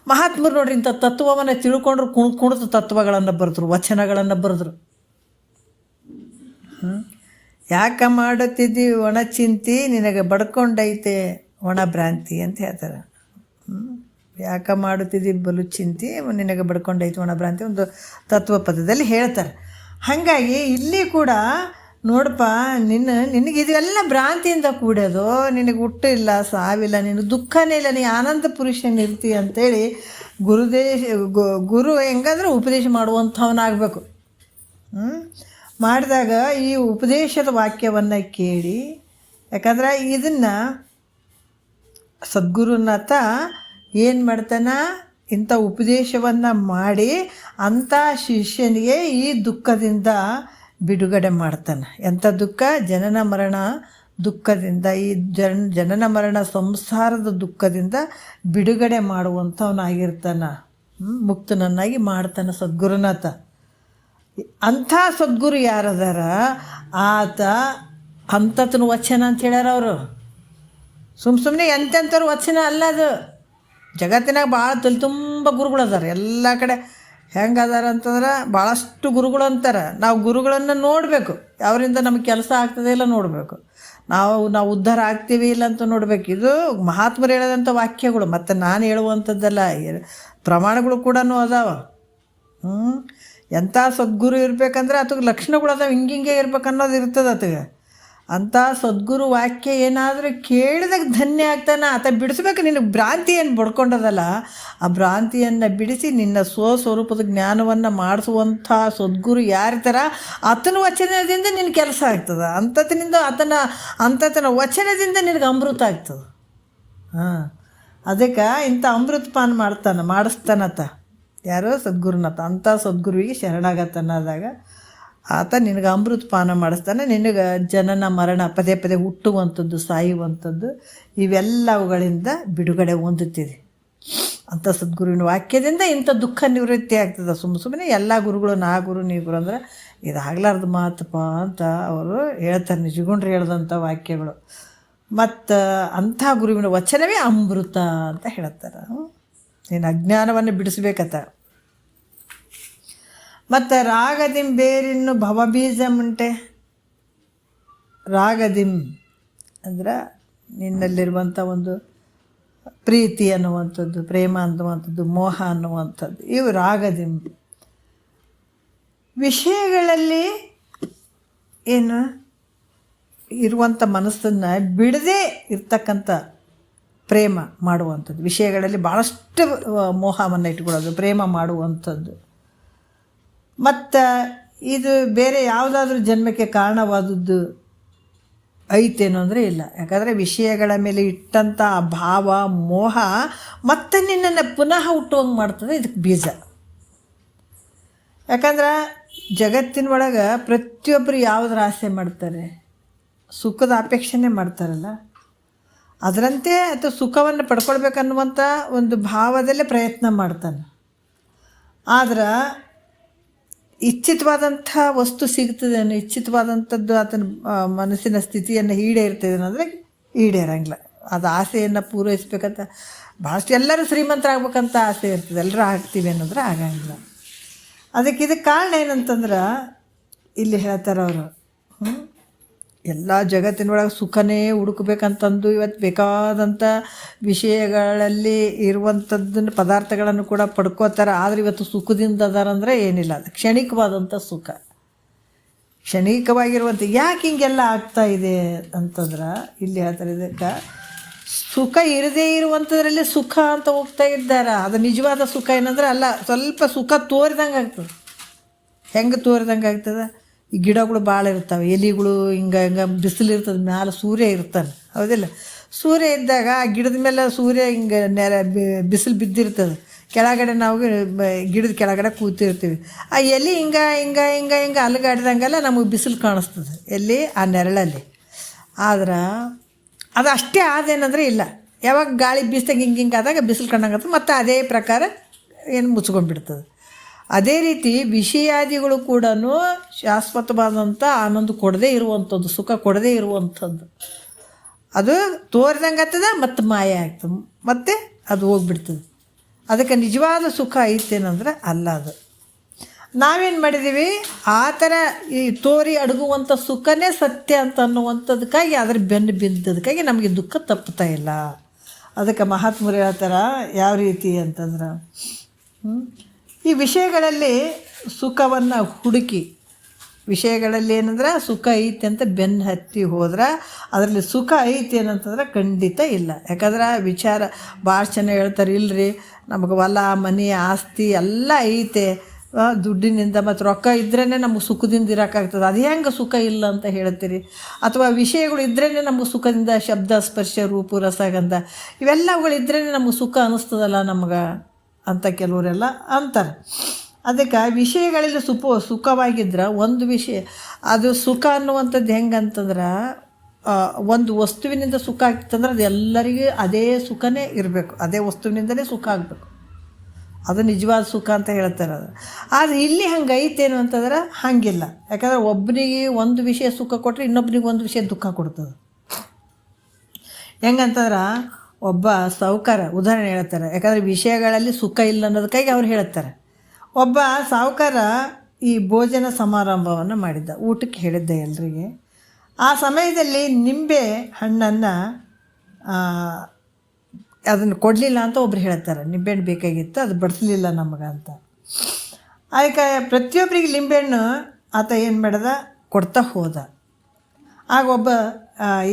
S1: ಮಹಾತ್ಮರು ನೋಡ್ರಿ ಇಂಥ ತತ್ವವನ್ನು ತಿಳ್ಕೊಂಡ್ರು ಕುಣಿತು ತತ್ವಗಳನ್ನು ಬರೆದ್ರು, ವಚನಗಳನ್ನು ಬರೆದ್ರು. ಯಾಕೆ ಮಾಡುತ್ತಿದ್ದಿ ಒಣ ಚಿಂತಿ, ನಿನಗೆ ಬಡ್ಕೊಂಡೈತೆ ಒಣ ಭ್ರಾಂತಿ ಅಂತ ಹೇಳ್ತಾರೆ. ಯಾಕೆ ಮಾಡುತ್ತಿದ್ದಿ ಬಲು ಚಿಂತಿ, ನಿನಗೆ ಬಡ್ಕೊಂಡೈತೆ ಒಣ ಭ್ರಾಂತಿ ಒಂದು ತತ್ವ ಪದದಲ್ಲಿ ಹೇಳ್ತಾರೆ. ಹಾಗಾಗಿ ಇಲ್ಲಿ ಕೂಡ ನೋಡಪ್ಪ, ನಿನಗೆ ಇದೆಲ್ಲ ಭ್ರಾಂತಿಯಿಂದ ಕೂಡೋದು, ನಿನಗೆ ಹುಟ್ಟಿಲ್ಲ, ಸಾವಿಲ್ಲ, ನಿನಗೆ ದುಃಖನೇ ಇಲ್ಲ, ನೀ ಆನಂದ ಪುರುಷನಿರ್ತಿ ಅಂತೇಳಿ ಗುರು ಹೆಂಗಂದ್ರೆ ಉಪದೇಶ ಮಾಡುವಂಥವನಾಗಬೇಕು. ಮಾಡಿದಾಗ ಈ ಉಪದೇಶದ ವಾಕ್ಯವನ್ನು ಕೇಳಿ, ಯಾಕಂದ್ರೆ ಇದನ್ನು ಸದ್ಗುರುನಾಥ ಏನು ಮಾಡ್ತಾನೆ, ಇಂಥ ಉಪದೇಶವನ್ನು ಮಾಡಿ ಅಂಥ ಶಿಷ್ಯನಿಗೆ ಈ ದುಃಖದಿಂದ ಬಿಡುಗಡೆ ಮಾಡ್ತಾನೆ. ಎಂಥ ದುಃಖ? ಜನನ ಮರಣ ದುಃಖದಿಂದ, ಈ ಜನನ ಮರಣ ಸಂಸಾರದ ದುಃಖದಿಂದ ಬಿಡುಗಡೆ ಮಾಡುವಂಥವನಾಗಿರ್ತಾನೆ, ಮುಕ್ತನನ್ನಾಗಿ ಮಾಡ್ತಾನೆ ಸದ್ಗುರುನಾಥ. ಅಂಥ ಸದ್ಗುರು ಯಾರದಾರ, ಆತ ಅಂಥತನ ವಚನ ಅಂತ ಹೇಳ್ಯಾರ ಅವರು. ಸುಮ್ಮನೆ ಎಂತೆಂಥವ್ರು ವಚನ ಅಲ್ಲ ಅದು. ಜಗತ್ತಿನಾಗ ಭಾಳ ತುಂಬ ಗುರುಗಳು ಅದಾರ, ಎಲ್ಲ ಕಡೆ ಹೆಂಗೆ ಅದಾರ ಅಂತಂದ್ರೆ ಭಾಳಷ್ಟು ಗುರುಗಳು ಅಂತಾರೆ. ನಾವು ಗುರುಗಳನ್ನು ನೋಡಬೇಕು, ಅವರಿಂದ ನಮಗೆ ಕೆಲಸ ಆಗ್ತದೆ ಇಲ್ಲ ನೋಡಬೇಕು, ನಾವು ಉದ್ಧಾರ ಆಗ್ತೀವಿ ಇಲ್ಲ ಅಂತ ನೋಡಬೇಕು. ಇದು ಮಹಾತ್ಮರು ಹೇಳೋದಂಥ ವಾಕ್ಯಗಳು, ಮತ್ತು ನಾನು ಹೇಳುವಂಥದ್ದಲ್ಲ, ಪ್ರಮಾಣಗಳು ಕೂಡ ಅದಾವ. ಎಂಥ ಸದ್ಗುರು ಇರಬೇಕಂದ್ರೆ ಅದಕ್ಕೆ ಲಕ್ಷಣಗಳು ಅದಾವೆ, ಹಿಂಗೆ ಇರ್ಬೇಕು ಅನ್ನೋದು ಇರ್ತದೆ ಅದಕ್ಕೆ. ಅಂಥ ಸದ್ಗುರು ವಾಕ್ಯ ಏನಾದರೂ ಕೇಳಿದಾಗ ಧನ್ಯ ಆಗ್ತಾನೆ. ಆತ ಬಿಡಿಸ್ಬೇಕು. ನಿನಗೆ ಭ್ರಾಂತಿ ಏನು ಬಡ್ಕೊಂಡದಲ್ಲ, ಆ ಭ್ರಾಂತಿಯನ್ನು ಬಿಡಿಸಿ ನಿನ್ನ ಸ್ವಸ್ವರೂಪದ ಜ್ಞಾನವನ್ನು ಮಾಡಿಸುವಂಥ ಸದ್ಗುರು ಯಾರಿರ್ತಾರ, ಆತನ ವಚನದಿಂದ ನಿನ್ನ ಕೆಲಸ ಆಗ್ತದೆ. ಅಂಥತನ ವಚನದಿಂದ ನಿನಗೆ ಅಮೃತ ಆಗ್ತದೆ. ಅದಕ್ಕೆ ಇಂಥ ಅಮೃತ ಪಾನ ಮಾಡಿಸ್ತಾನತ್ತ ಯಾರೋ ಸದ್ಗುರುನಾಥ. ಅಂಥ ಸದ್ಗುರುವಿಗೆ ಶರಣಾಗತನಾದಾಗ ಆತ ನಿನಗೆ ಅಮೃತ ಪಾನ ಮಾಡಿಸ್ತಾನೆ. ನಿನಗೆ ಜನನ ಮರಣ ಪದೇ ಪದೇ ಹುಟ್ಟುವಂಥದ್ದು, ಸಾಯುವಂಥದ್ದು, ಇವೆಲ್ಲವುಗಳಿಂದ ಬಿಡುಗಡೆ ಹೊಂದುತ್ತಿದೆ. ಅಂಥ ಸದ್ಗುರುವಿನ ವಾಕ್ಯದಿಂದ ಇಂಥ ದುಃಖ ನಿವೃತ್ತಿ ಆಗ್ತದೆ. ಸುಮ್ಮನೆ ಎಲ್ಲ ಗುರುಗಳು ನಾ ಗುರು ನೀ ಗುರು ಅಂದ್ರೆ ಇದಾಗಲಾರ್ದು ಮಾತಪ್ಪ ಅಂತ ಅವರು ಹೇಳ್ತಾರೆ, ನಿಜಗುಂಡ್ರು ಹೇಳ್ದಂಥ ವಾಕ್ಯಗಳು. ಮತ್ತು ಅಂಥ ಗುರುವಿನ ವಚನವೇ ಅಮೃತ ಅಂತ ಹೇಳ್ತಾರೆ. ನೀನು ಅಜ್ಞಾನವನ್ನು ಬಿಡಿಸ್ಬೇಕತ್ತ. ಮತ್ತು ರಾಗದಿಂ ಬೇರಿನ್ನು ಭವಬೀಜ ಮುಂಟೆ. ರಾಗದಿಂ ಅಂದ್ರೆ ನಿನ್ನಲ್ಲಿರುವಂಥ ಒಂದು ಪ್ರೀತಿ ಅನ್ನುವಂಥದ್ದು, ಪ್ರೇಮ ಅನ್ನುವಂಥದ್ದು, ಮೋಹ ಅನ್ನುವಂಥದ್ದು, ಇವು ರಾಗದಿಂ. ವಿಷಯಗಳಲ್ಲಿ ಏನು ಇರುವಂಥ ಮನಸ್ಸನ್ನು ಬಿಡದೇ ಇರ್ತಕ್ಕಂಥ ಪ್ರೇಮ ಮಾಡುವಂಥದ್ದು, ವಿಷಯಗಳಲ್ಲಿ ಭಾಳಷ್ಟು ಮೋಹವನ್ನು ಇಟ್ಕೊಳ್ಳೋದು, ಪ್ರೇಮ ಮಾಡುವಂಥದ್ದು. ಮತ್ತು ಇದು ಬೇರೆ ಯಾವುದಾದ್ರೂ ಜನ್ಮಕ್ಕೆ ಕಾರಣವಾದದ್ದು ಐತೇನೋ ಅಂದರೆ ಇಲ್ಲ. ಯಾಕಂದರೆ ವಿಷಯಗಳ ಮೇಲೆ ಇಟ್ಟಂಥ ಭಾವ ಮೋಹ ಮತ್ತೆ ನಿನ್ನನ್ನು ಪುನಃ ಹುಟ್ಟುವಂಗೆ ಮಾಡ್ತದೆ. ಇದಕ್ಕೆ ಬೀಜ. ಯಾಕಂದ್ರೆ ಜಗತ್ತಿನೊಳಗೆ ಪ್ರತಿಯೊಬ್ಬರು ಯಾವುದರ ಆಸೆ ಮಾಡ್ತಾರೆ? ಸುಖದ ಅಪೇಕ್ಷೆನೇ ಮಾಡ್ತಾರಲ್ಲ. ಅದರಂತೆ ಅಥವಾ ಸುಖವನ್ನು ಪಡ್ಕೊಳ್ಬೇಕನ್ನುವಂಥ ಒಂದು ಭಾವದಲ್ಲೇ ಪ್ರಯತ್ನ ಮಾಡ್ತಾನೆ. ಆದ್ರೆ ಇಚ್ಛಿತವಾದಂಥ ವಸ್ತು ಸಿಗ್ತದೆ, ಇಚ್ಛಿತವಾದಂಥದ್ದು ಆತನ ಮನಸ್ಸಿನ ಸ್ಥಿತಿಯನ್ನು ಈಡೇರ್ತದೆ ಅಂದರೆ ಈಡೇರಂಗಿಲ್ಲ. ಅದು ಆಸೆಯನ್ನು ಪೂರೈಸ್ಬೇಕಂತ ಭಾಳಷ್ಟು ಎಲ್ಲರೂ ಶ್ರೀಮಂತರಾಗ್ಬೇಕಂತ ಆಸೆ ಇರ್ತದೆ, ಎಲ್ಲರೂ ಆಗ್ತೀವಿ ಅನ್ನೋದ್ರೆ ಆಗಂಗಿಲ್ಲ. ಇದಕ್ಕೆ ಕಾರಣ ಏನಂತಂದ್ರೆ ಇಲ್ಲಿ ಹೇಳ್ತಾರೆ ಅವರು, ಎಲ್ಲ ಜಗತ್ತಿನೊಳಗೆ ಸುಖನೇ ಹುಡುಕಬೇಕಂತಂದು ಇವತ್ತು ಬೇಕಾದಂಥ ವಿಷಯಗಳಲ್ಲಿ ಇರುವಂಥದ್ದನ್ನು ಪದಾರ್ಥಗಳನ್ನು ಕೂಡ ಪಡ್ಕೋತಾರೆ. ಆದರೆ ಇವತ್ತು ಸುಖದಿಂದ ಅದಾರಂದರೆ ಏನಿಲ್ಲ, ಅದು ಕ್ಷಣಿಕವಾದಂಥ ಸುಖ, ಕ್ಷಣಿಕವಾಗಿರುವಂಥ. ಯಾಕೆ ಹಿಂಗೆಲ್ಲ ಆಗ್ತಾಯಿದೆ ಅಂತಂದ್ರೆ ಇಲ್ಲಿ ಹೇಳ್ತಾರೆ, ಇದಕ್ಕೆ ಸುಖ ಇರದೇ ಇರುವಂಥದ್ರಲ್ಲಿ ಸುಖ ಅಂತ ಹೋಗ್ತಾ ಇದ್ದಾರೆ. ಅದು ನಿಜವಾದ ಸುಖ ಏನಂದ್ರೆ ಅಲ್ಲ, ಸ್ವಲ್ಪ ಸುಖ ತೋರಿದಂಗೆ ಆಗ್ತದೆ. ಹೆಂಗೆ ತೋರಿದಂಗೆ ಆಗ್ತದೆ? ಈ ಗಿಡಗಳು ಭಾಳ ಇರ್ತಾವೆ, ಎಲೆಗಳು ಹಿಂಗೆ ಬಿಸಿಲು ಇರ್ತದೆ, ಮ್ಯಾಲೆ ಸೂರ್ಯ ಇರ್ತಾನೆ, ಹೌದಿಲ್ಲ? ಸೂರ್ಯ ಇದ್ದಾಗ ಆ ಗಿಡದ ಮೇಲೆ ಸೂರ್ಯ ಹಿಂಗೆ ಬಿಸಿಲು ಬಿದ್ದಿರ್ತದೆ, ಕೆಳಗಡೆ ನಾವು ಗಿಡದ ಕೆಳಗಡೆ ಕೂತಿರ್ತೀವಿ. ಆ ಎಲೆ ಹಿಂಗೆ ಅಲುಗಾಡ್ದಂಗೆಲ್ಲ ನಮಗೆ ಬಿಸಿಲು ಕಾಣಿಸ್ತದೆ ಎಲ್ಲಿ ಆ ನೆರಳಲ್ಲಿ. ಆದ್ರೆ ಅದು ಅಷ್ಟೇ ಆದೇನಂದ್ರೆ ಇಲ್ಲ, ಯಾವಾಗ ಗಾಳಿ ಬೀಸ್ದಾಗ ಹಿಂಗೆ ಆದಾಗ ಬಿಸಿಲು ಕಂಡಂಗತ್ತೆ ಮತ್ತು ಅದೇ ಪ್ರಕಾರ ಏನು ಮುಚ್ಕೊಂಡ್ಬಿಡ್ತದೆ. ಅದೇ ರೀತಿ ವಿಷಯಾದಿಗಳು ಕೂಡ ಶಾಶ್ವತವಾದಂಥ ಆನಂದ ಕೊಡದೇ ಇರುವಂಥದ್ದು, ಸುಖ ಕೊಡದೇ ಇರುವಂಥದ್ದು. ಅದು ತೋರಿದಂಗೆ ಆಗ್ತದೆ ಮತ್ತು ಮಾಯ ಆಗ್ತದೆ, ಮತ್ತು ಅದು ಹೋಗ್ಬಿಡ್ತದೆ. ಅದಕ್ಕೆ ನಿಜವಾದ ಸುಖ ಐತೇನಂದ್ರೆ ಅಲ್ಲ. ಅದು ನಾವೇನು ಮಾಡಿದ್ದೀವಿ, ಆ ಥರ ಈ ತೋರಿ ಅಡಗುವಂಥ ಸುಖನೇ ಸತ್ಯ ಅಂತ ಅನ್ನುವಂಥದಕ್ಕಾಗಿ ಅದ್ರ ಬೆನ್ನು ಬಿದ್ದದಕ್ಕಾಗಿ ನಮಗೆ ದುಃಖ ತಪ್ಪುತ್ತಾ ಇಲ್ಲ. ಅದಕ್ಕೆ ಮಹಾತ್ಮರು ಹೇಳ್ತಾರೆ ಯಾವ ರೀತಿ ಅಂತಂದ್ರೆ, ಈ ವಿಷಯಗಳಲ್ಲಿ ಸುಖವನ್ನು ಹುಡುಕಿ, ವಿಷಯಗಳಲ್ಲಿ ಏನಂದ್ರೆ ಸುಖ ಐತಿ ಅಂತ ಬೆನ್ನು ಹತ್ತಿ ಹೋದ್ರೆ ಅದರಲ್ಲಿ ಸುಖ ಐತಿ ಏನಂತಂದ್ರೆ ಖಂಡಿತ ಇಲ್ಲ. ಯಾಕಂದ್ರೆ ವಿಚಾರ ಭಾಳ ಚೆನ್ನಾಗಿ ಹೇಳ್ತಾರೆ, ಇಲ್ಲರಿ ನಮಗೆ ಹೊಲ ಮನೆ ಆಸ್ತಿ ಎಲ್ಲ ಐತೆ, ದುಡ್ಡಿನಿಂದ ಮತ್ತು ರೊಕ್ಕ ಇದ್ರೇ ನಮಗೆ ಸುಖದಿಂದ ಇರೋಕ್ಕಾಗ್ತದೆ, ಅದು ಹೆಂಗೆ ಸುಖ ಇಲ್ಲ ಅಂತ ಹೇಳ್ತೀರಿ? ಅಥವಾ ವಿಷಯಗಳು ಇದ್ರೇ ನಮಗೆ ಸುಖದಿಂದ, ಶಬ್ದ ಸ್ಪರ್ಶ ರೂಪು ರಸಗಂಧ ಇವೆಲ್ಲವುಗಳಿದ್ರೇ ನಮಗೆ ಸುಖ ಅನ್ನಿಸ್ತದಲ್ಲ ನಮ್ಗೆ ಅಂತ ಕೆಲವರೆಲ್ಲ ಅಂತಾರೆ. ಅದಕ್ಕೆ ವಿಷಯಗಳಲ್ಲಿ ಸುಖವಾಗಿದ್ರೆ ಒಂದು ವಿಷಯ ಅದು ಸುಖ ಅನ್ನುವಂಥದ್ದು ಹೆಂಗಂತಂದ್ರೆ, ಒಂದು ವಸ್ತುವಿನಿಂದ ಸುಖ ಆಗ್ತಂದ್ರೆ ಅದು ಎಲ್ಲರಿಗೂ ಅದೇ ಸುಖನೇ ಇರಬೇಕು, ಅದೇ ವಸ್ತುವಿನಿಂದಲೇ ಸುಖ ಆಗಬೇಕು, ಅದು ನಿಜವಾದ ಸುಖ ಅಂತ ಹೇಳ್ತಾರೆ. ಅದು ಆದರೆ ಇಲ್ಲಿ ಹಂಗೆ ಐತೇನು ಅಂತಂದ್ರೆ ಹಾಗಿಲ್ಲ. ಯಾಕಂದ್ರೆ ಒಬ್ಬನಿಗೆ ಒಂದು ವಿಷಯ ಸುಖ ಕೊಟ್ಟರೆ ಇನ್ನೊಬ್ಬನಿಗೆ ಒಂದು ವಿಷಯ ದುಃಖ ಕೊಡ್ತದೆ. ಹೆಂಗಂತಂದ್ರೆ ಒಬ್ಬ ಸಾಹುಕಾರ ಉದಾಹರಣೆ ಹೇಳ್ತಾರೆ, ಯಾಕಂದರೆ ವಿಷಯಗಳಲ್ಲಿ ಸುಖ ಇಲ್ಲ ಅನ್ನೋದಕ್ಕಾಗಿ ಅವ್ರು ಹೇಳ್ತಾರೆ. ಒಬ್ಬ ಸಾಹುಕಾರ ಈ ಭೋಜನ ಸಮಾರಂಭವನ್ನು ಮಾಡಿದ್ದ, ಊಟಕ್ಕೆ ಹೇಳಿದ್ದ ಎಲ್ರಿಗೆ. ಆ ಸಮಯದಲ್ಲಿ ನಿಂಬೆ ಹಣ್ಣನ್ನು ಅದನ್ನು ಕೊಡಲಿಲ್ಲ ಅಂತ ಒಬ್ರು ಹೇಳ್ತಾರೆ, ನಿಂಬೆಹಣ್ಣು ಬೇಕಾಗಿತ್ತು ಅದು ಬಡಿಸಲಿಲ್ಲ ನಮಗೆ ಅಂತ. ಅದಕ್ಕೆ ಪ್ರತಿಯೊಬ್ಬರಿಗೆ ನಿಂಬೆಹಣ್ಣು ಆತ ಏನು ಮಾಡ್ದ, ಕೊಡ್ತಾ ಹೋದ. ಆಗ ಒಬ್ಬ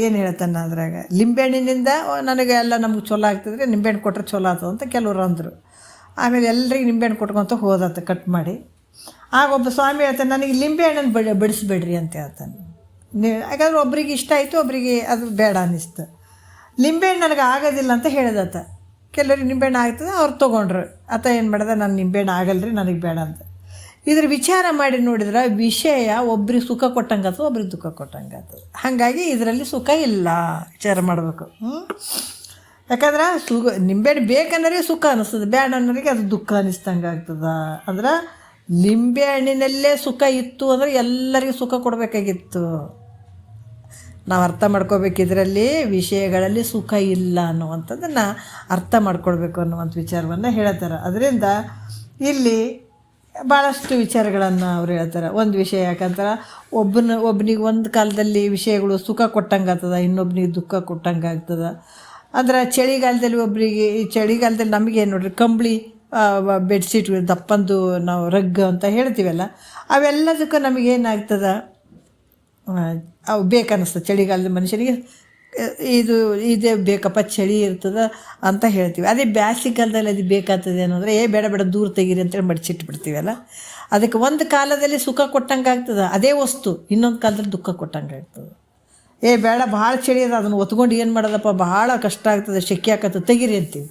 S1: ಏನು ಹೇಳ್ತಾನೆ ಅದ್ರಾಗ, ನಿಂಬೆಹಣ್ಣಿನಿಂದ ನನಗೆ ಎಲ್ಲ ನಮ್ಗೆ ಚಲೋ ಆಗ್ತದ್ರೆ ನಿಂಬೆಹಣ್ಣು ಕೊಟ್ಟರೆ ಚಲೋ ಆಗ್ತದೆ ಅಂತ ಕೆಲವರು ಅಂದರು. ಆಮೇಲೆ ಎಲ್ಲರಿಗೆ ನಿಂಬೆಹಣ್ಣು ಕೊಟ್ಕೊತ ಹೋದತ್ತ ಕಟ್ ಮಾಡಿ. ಆಗ ಒಬ್ಬ ಸ್ವಾಮಿ ಹೇಳ್ತಾನೆ, ನನಗೆ ನಿಂಬೆಹಣ್ಣನ್ನು ಬಡಿಸ್ಬೇಡ್ರಿ ಅಂತ ಹೇಳ್ತಾನೆ. ಯಾಕಂದ್ರೆ ಒಬ್ರಿಗೆ ಇಷ್ಟ ಆಯಿತು, ಒಬ್ಬರಿಗೆ ಅದು ಬೇಡ ಅನ್ನಿಸ್ತು. ನಿಂಬೆಹಣ್ಣು ನನಗೆ ಆಗೋದಿಲ್ಲ ಅಂತ ಹೇಳಿದತ್ತ. ಕೆಲವ್ರಿಗೆ ನಿಂಬೆಹಣ್ಣು ಆಗ್ತದೆ, ಅವ್ರು ತೊಗೊಂಡ್ರು. ಆತ ಏನು ಮಾಡಿದ, ನಾನು ನಿಂಬೆಹಣ್ಣು ಆಗಲ್ರಿ ನನಗೆ ಬೇಡ ಅಂತ. ಇದ್ರ ವಿಚಾರ ಮಾಡಿ ನೋಡಿದ್ರೆ ವಿಷಯ ಒಬ್ರಿಗೆ ಸುಖ ಕೊಟ್ಟಂಗೆ ಆಗ್ತದೆ, ಒಬ್ರಿಗೆ ದುಃಖ ಕೊಟ್ಟಂಗೆ ಆಗ್ತದೆ. ಹಾಗಾಗಿ ಇದರಲ್ಲಿ ಸುಖ ಇಲ್ಲ, ವಿಚಾರ ಮಾಡಬೇಕು. ಯಾಕಂದ್ರೆ ನಿಂಬೆಹಣ್ಣು ಬೇಕನ್ನೋರಿಗೆ ಸುಖ ಅನ್ನಿಸ್ತದೆ, ಬೇಡ ಅನ್ನೋರಿಗೆ ಅದು ದುಃಖ ಅನ್ನಿಸ್ತಂಗೆ ಆಗ್ತದೆ. ಅಂದ್ರೆ ನಿಂಬೆಹಣ್ಣಿನಲ್ಲೇ ಸುಖ ಇತ್ತು ಅಂದರೆ ಎಲ್ಲರಿಗೂ ಸುಖ ಕೊಡಬೇಕಾಗಿತ್ತು. ನಾವು ಅರ್ಥ ಮಾಡ್ಕೋಬೇಕು, ಇದರಲ್ಲಿ ವಿಷಯಗಳಲ್ಲಿ ಸುಖ ಇಲ್ಲ ಅನ್ನುವಂಥದ್ದನ್ನು ಅರ್ಥ ಮಾಡ್ಕೊಳ್ಬೇಕು ಅನ್ನುವಂಥ ವಿಚಾರವನ್ನು ಹೇಳ್ತಾರೆ. ಅದರಿಂದ ಇಲ್ಲಿ ಭಾಳಷ್ಟು ವಿಚಾರಗಳನ್ನು ಅವ್ರು ಹೇಳ್ತಾರೆ. ಒಂದು ವಿಷಯ ಯಾಕಂತಾರೆ, ಒಬ್ಬನಿಗೆ ಒಂದು ಕಾಲದಲ್ಲಿ ವಿಷಯಗಳು ಸುಖ ಕೊಟ್ಟಂಗೆ ಆಗ್ತದೆ, ಇನ್ನೊಬ್ಬನಿಗೆ ದುಃಖ ಕೊಟ್ಟಂಗೆ ಆಗ್ತದೆ. ಅಂದ್ರೆ ಚಳಿಗಾಲದಲ್ಲಿ ಒಬ್ಬರಿಗೆ, ಈ ಚಳಿಗಾಲದಲ್ಲಿ ನಮಗೇನು ನೋಡ್ರಿ, ಕಂಬಳಿ ಬೆಡ್ಶೀಟ್ ದಪ್ಪಂದು ನಾವು ರಗ್ ಅಂತ ಹೇಳ್ತೀವಲ್ಲ, ಅವೆಲ್ಲದಕ್ಕೂ ನಮಗೇನಾಗ್ತದೆ, ಅವು ಬೇಕನ್ನಿಸ್ತದೆ. ಚಳಿಗಾಲದ ಮನುಷ್ಯನಿಗೆ ಇದೇ ಬೇಕಪ್ಪ, ಚಳಿ ಇರ್ತದೆ ಅಂತ ಹೇಳ್ತೀವಿ. ಅದೇ ಬ್ಯಾಸಿಗಾಲದಲ್ಲಿ ಅದು ಬೇಕಾಗ್ತದೆ ಅನ್ನೋದ್ರೆ ಬೇಡ ದೂರ ತೆಗೀರಿ ಅಂತೇಳಿ ಮಡಿಸಿಟ್ಬಿಡ್ತೀವಲ್ಲ. ಅದಕ್ಕೆ ಒಂದು ಕಾಲದಲ್ಲಿ ಸುಖ ಕೊಟ್ಟಂಗೆ ಆಗ್ತದೆ ಅದೇ ವಸ್ತು, ಇನ್ನೊಂದು ಕಾಲದಲ್ಲಿ ದುಃಖ ಕೊಟ್ಟಂಗೆ ಆಗ್ತದೆ. ಬೇಡ ಭಾಳ ಚಳಿ ಅದ, ಅದನ್ನು ಒತ್ಕೊಂಡು ಏನು ಮಾಡೋದಪ್ಪ, ಭಾಳ ಕಷ್ಟ ಆಗ್ತದೆ, ಶೆಕೆ ಆಗ್ತದೆ, ತೆಗೀರಿ ಅಂತೀವಿ.